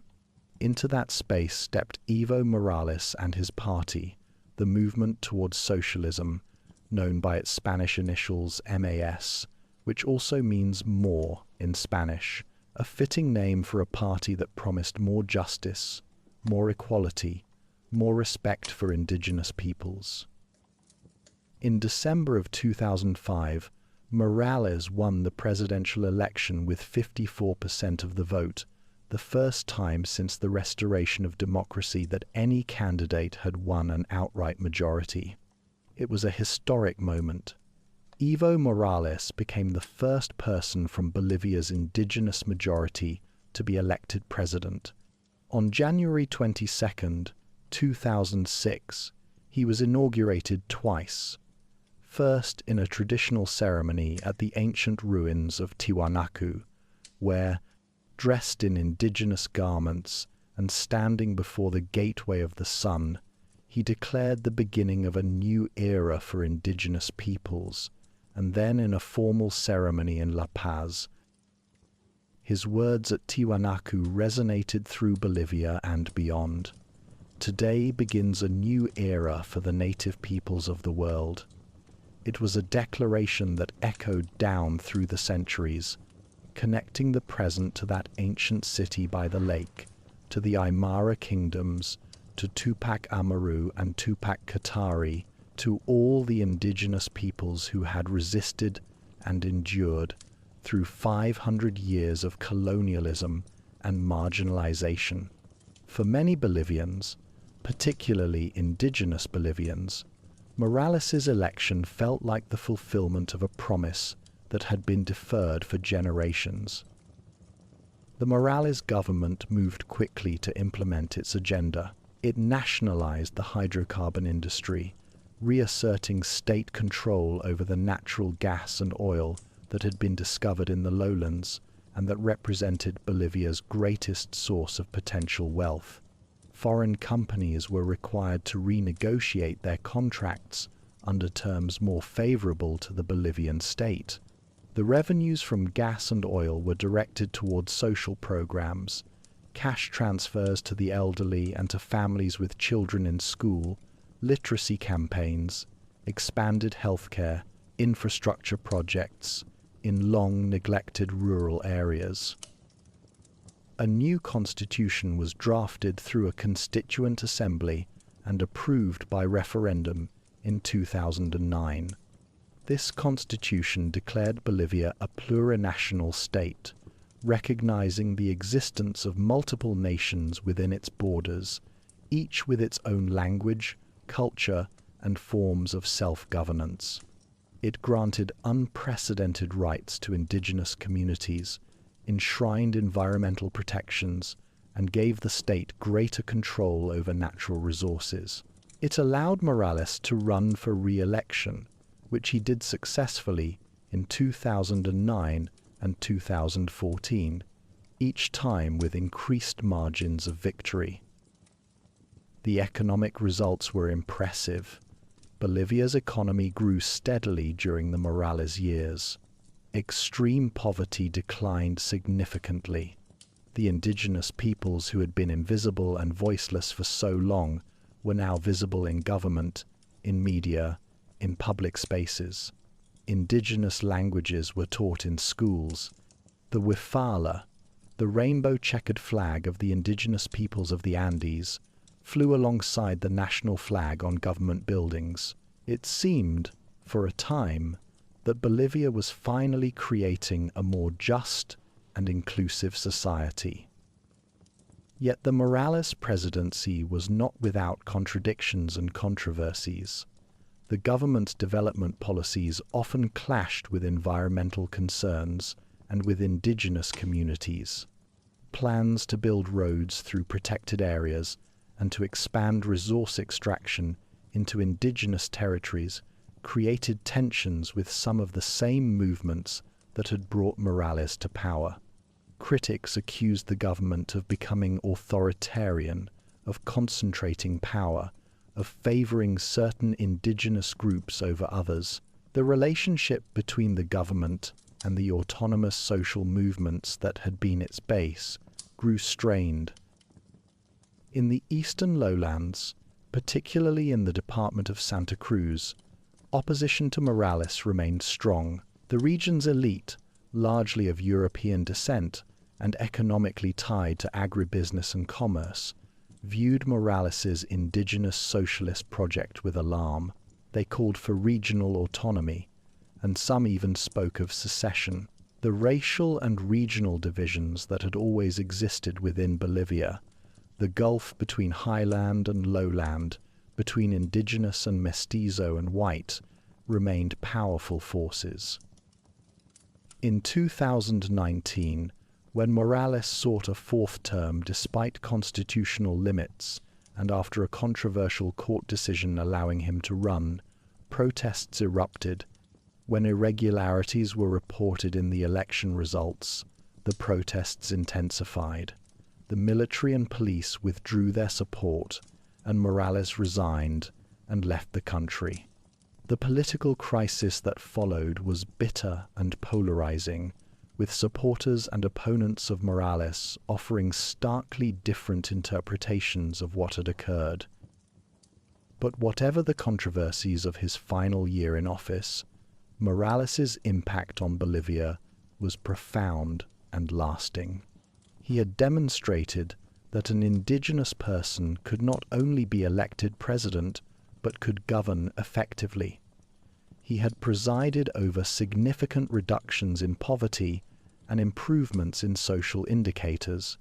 A: Into that space stepped Evo Morales and his party, the Movement Towards Socialism, known by its Spanish initials MAS, which also means more in Spanish, a fitting name for a party that promised more justice, more equality, more respect for indigenous peoples. In December of 2005, Morales won the presidential election with 54% of the vote, the first time since the restoration of democracy that any candidate had won an outright majority. It was a historic moment. Evo Morales became the first person from Bolivia's indigenous majority to be elected president. On January 22, 2006, he was inaugurated twice. First in a traditional ceremony at the ancient ruins of Tiwanaku, where, dressed in indigenous garments and standing before the gateway of the sun, he declared the beginning of a new era for indigenous peoples, and then in a formal ceremony in La Paz. His words at Tiwanaku resonated through Bolivia and beyond. Today begins a new era for the native peoples of the world. It was a declaration that echoed down through the centuries, connecting the present to that ancient city by the lake, to the Aymara kingdoms, to Tupac Amaru and Tupac Katari, to all the indigenous peoples who had resisted and endured through 500 years of colonialism and marginalization. For many Bolivians, particularly indigenous Bolivians, Morales's election felt like the fulfillment of a promise that had been deferred for generations. The Morales government moved quickly to implement its agenda. It nationalized the hydrocarbon industry, reasserting state control over the natural gas and oil that had been discovered in the lowlands and that represented Bolivia's greatest source of potential wealth. Foreign companies were required to renegotiate their contracts under terms more favorable to the Bolivian state. The revenues from gas and oil were directed towards social programs, cash transfers to the elderly and to families with children in school, literacy campaigns, expanded healthcare, infrastructure projects in long-neglected rural areas. A new constitution was drafted through a constituent assembly and approved by referendum in 2009. This constitution declared Bolivia a plurinational state, recognizing the existence of multiple nations within its borders, each with its own language, culture, and forms of self-governance. It granted unprecedented rights to indigenous communities, enshrined environmental protections, and gave the state greater control over natural resources. It allowed Morales to run for re-election, which he did successfully in 2009 and 2014, each time with increased margins of victory. The economic results were impressive. Bolivia's economy grew steadily during the Morales years. Extreme poverty declined significantly. The indigenous peoples who had been invisible and voiceless for so long were now visible in government, in media, in public spaces. Indigenous languages were taught in schools. The Wifala, the rainbow-checkered flag of the indigenous peoples of the Andes, flew alongside the national flag on government buildings. It seemed, for a time, that Bolivia was finally creating a more just and inclusive society. Yet the Morales presidency was not without contradictions and controversies. The government's development policies often clashed with environmental concerns and with indigenous communities. Plans to build roads through protected areas and to expand resource extraction into indigenous territories created tensions with some of the same movements that had brought Morales to power. Critics accused the government of becoming authoritarian, of concentrating power, of favoring certain indigenous groups over others. The relationship between the government and the autonomous social movements that had been its base grew strained. In the eastern lowlands, particularly in the department of Santa Cruz, opposition to Morales remained strong. The region's elite, largely of European descent and economically tied to agribusiness and commerce, viewed Morales's indigenous socialist project with alarm. They called for regional autonomy, and some even spoke of secession. The racial and regional divisions that had always existed within Bolivia, the gulf between highland and lowland, between indigenous and mestizo and white, remained powerful forces. In 2019, when Morales sought a fourth term despite constitutional limits, and after a controversial court decision allowing him to run, protests erupted. When irregularities were reported in the election results, the protests intensified. The military and police withdrew their support, and Morales resigned and left the country. The political crisis that followed was bitter and polarizing, with supporters and opponents of Morales offering starkly different interpretations of what had occurred. But whatever the controversies of his final year in office, Morales's impact on Bolivia was profound and lasting. He had demonstrated that an indigenous person could not only be elected president, but could govern effectively. He had presided over significant reductions in poverty and improvements in social indicators.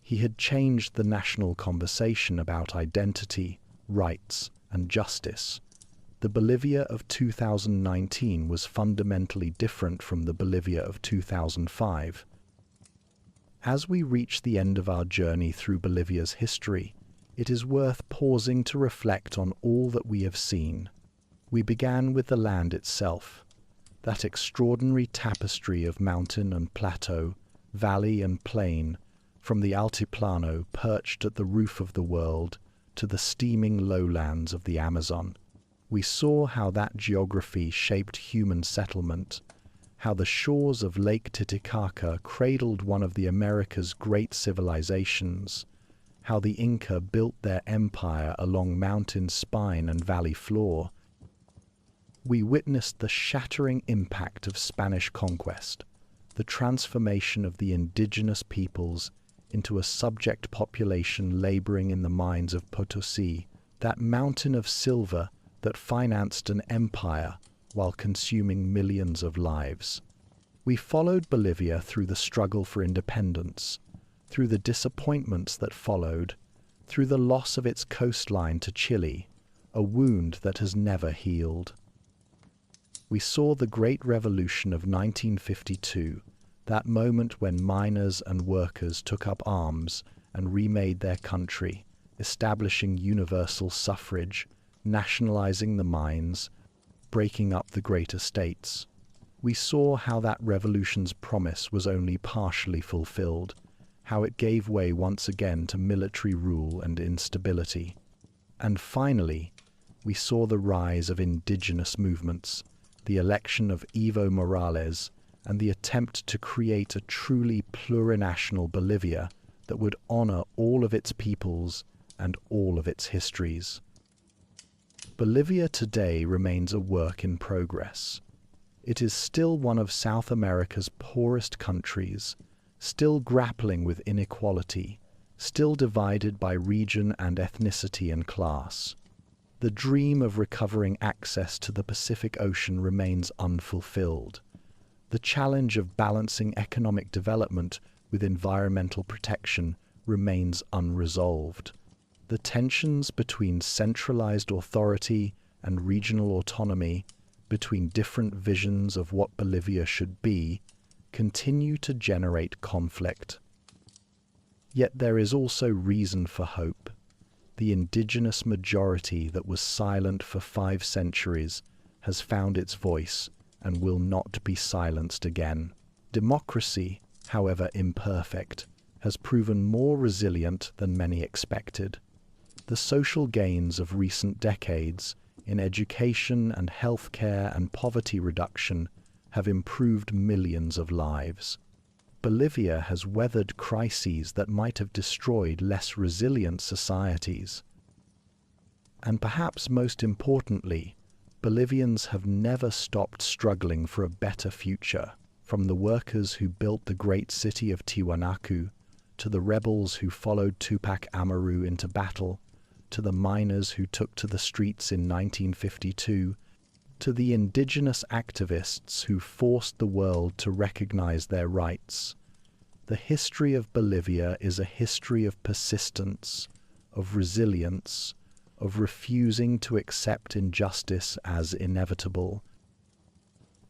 A: He had changed the national conversation about identity, rights, and justice. The Bolivia of 2019 was fundamentally different from the Bolivia of 2005. As we reach the end of our journey through Bolivia's history, it is worth pausing to reflect on all that we have seen. We began with the land itself, that extraordinary tapestry of mountain and plateau, valley and plain, from the Altiplano perched at the roof of the world to the steaming lowlands of the Amazon. We saw how that geography shaped human settlement, how the shores of Lake Titicaca cradled one of the America's great civilizations, how the Inca built their empire along mountain spine and valley floor. We witnessed the shattering impact of Spanish conquest, the transformation of the indigenous peoples into a subject population laboring in the mines of Potosí, that mountain of silver that financed an empire while consuming millions of lives. We followed Bolivia through the struggle for independence, through the disappointments that followed, through the loss of its coastline to Chile, a wound that has never healed. We saw the Great Revolution of 1952, that moment when miners and workers took up arms and remade their country, establishing universal suffrage, nationalizing the mines, breaking up the great estates. We saw how that revolution's promise was only partially fulfilled, how it gave way once again to military rule and instability. And finally, we saw the rise of indigenous movements, the election of Evo Morales, and the attempt to create a truly plurinational Bolivia that would honor all of its peoples and all of its histories. Bolivia today remains a work in progress. It is still one of South America's poorest countries, still grappling with inequality, still divided by region and ethnicity and class. The dream of recovering access to the Pacific Ocean remains unfulfilled. The challenge of balancing economic development with environmental protection remains unresolved. The tensions between centralized authority and regional autonomy, between different visions of what Bolivia should be, continue to generate conflict. Yet there is also reason for hope. The indigenous majority that was silent for 5 centuries has found its voice and will not be silenced again. Democracy, however imperfect, has proven more resilient than many expected. The social gains of recent decades in education and healthcare and poverty reduction have improved millions of lives. Bolivia has weathered crises that might have destroyed less resilient societies. And perhaps most importantly, Bolivians have never stopped struggling for a better future, from the workers who built the great city of Tiwanaku, to the rebels who followed Tupac Amaru into battle, to the miners who took to the streets in 1952, to the indigenous activists who forced the world to recognize their rights. The history of Bolivia is a history of persistence, of resilience, of refusing to accept injustice as inevitable.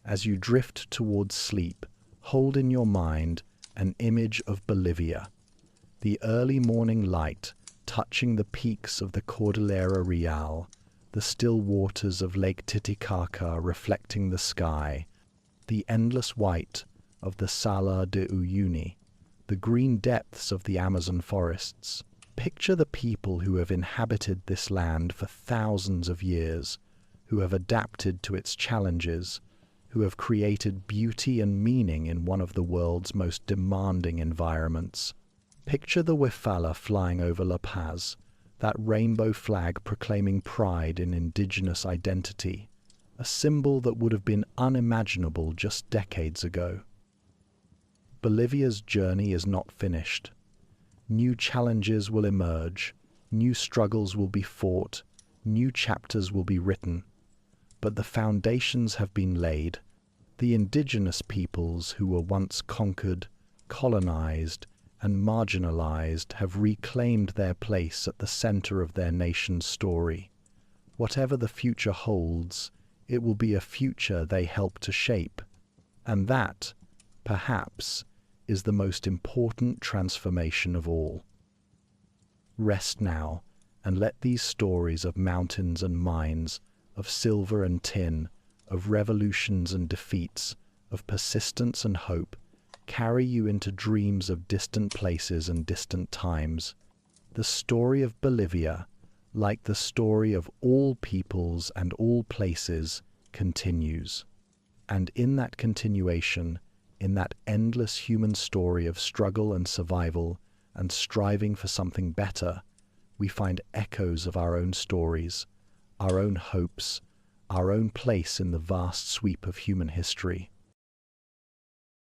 A: As you drift towards sleep, hold in your mind an image of Bolivia, the early morning light touching the peaks of the Cordillera Real, the still waters of Lake Titicaca reflecting the sky, the endless white of the Salar de Uyuni, the green depths of the Amazon forests. Picture the people who have inhabited this land for thousands of years, who have adapted to its challenges, who have created beauty and meaning in one of the world's most demanding environments. Picture the Wefala flying over La Paz, that rainbow flag proclaiming pride in indigenous identity, a symbol that would have been unimaginable just decades ago. Bolivia's journey is not finished. New challenges will emerge, new struggles will be fought, new chapters will be written. But the foundations have been laid. The indigenous peoples who were once conquered, colonized, and marginalized have reclaimed their place at the center of their nation's story. Whatever the future holds, it will be a future they help to shape. And that, perhaps, is the most important transformation of all. Rest now, and let these stories of mountains and mines, of silver and tin, of revolutions and defeats, of persistence and hope, carry you into dreams of distant places and distant times. The story of Bolivia, like the story of all peoples and all places, continues. And in that continuation, in that endless human story of struggle and survival and striving for something better, we find echoes of our own stories, our own hopes, our own place in the vast sweep of human history.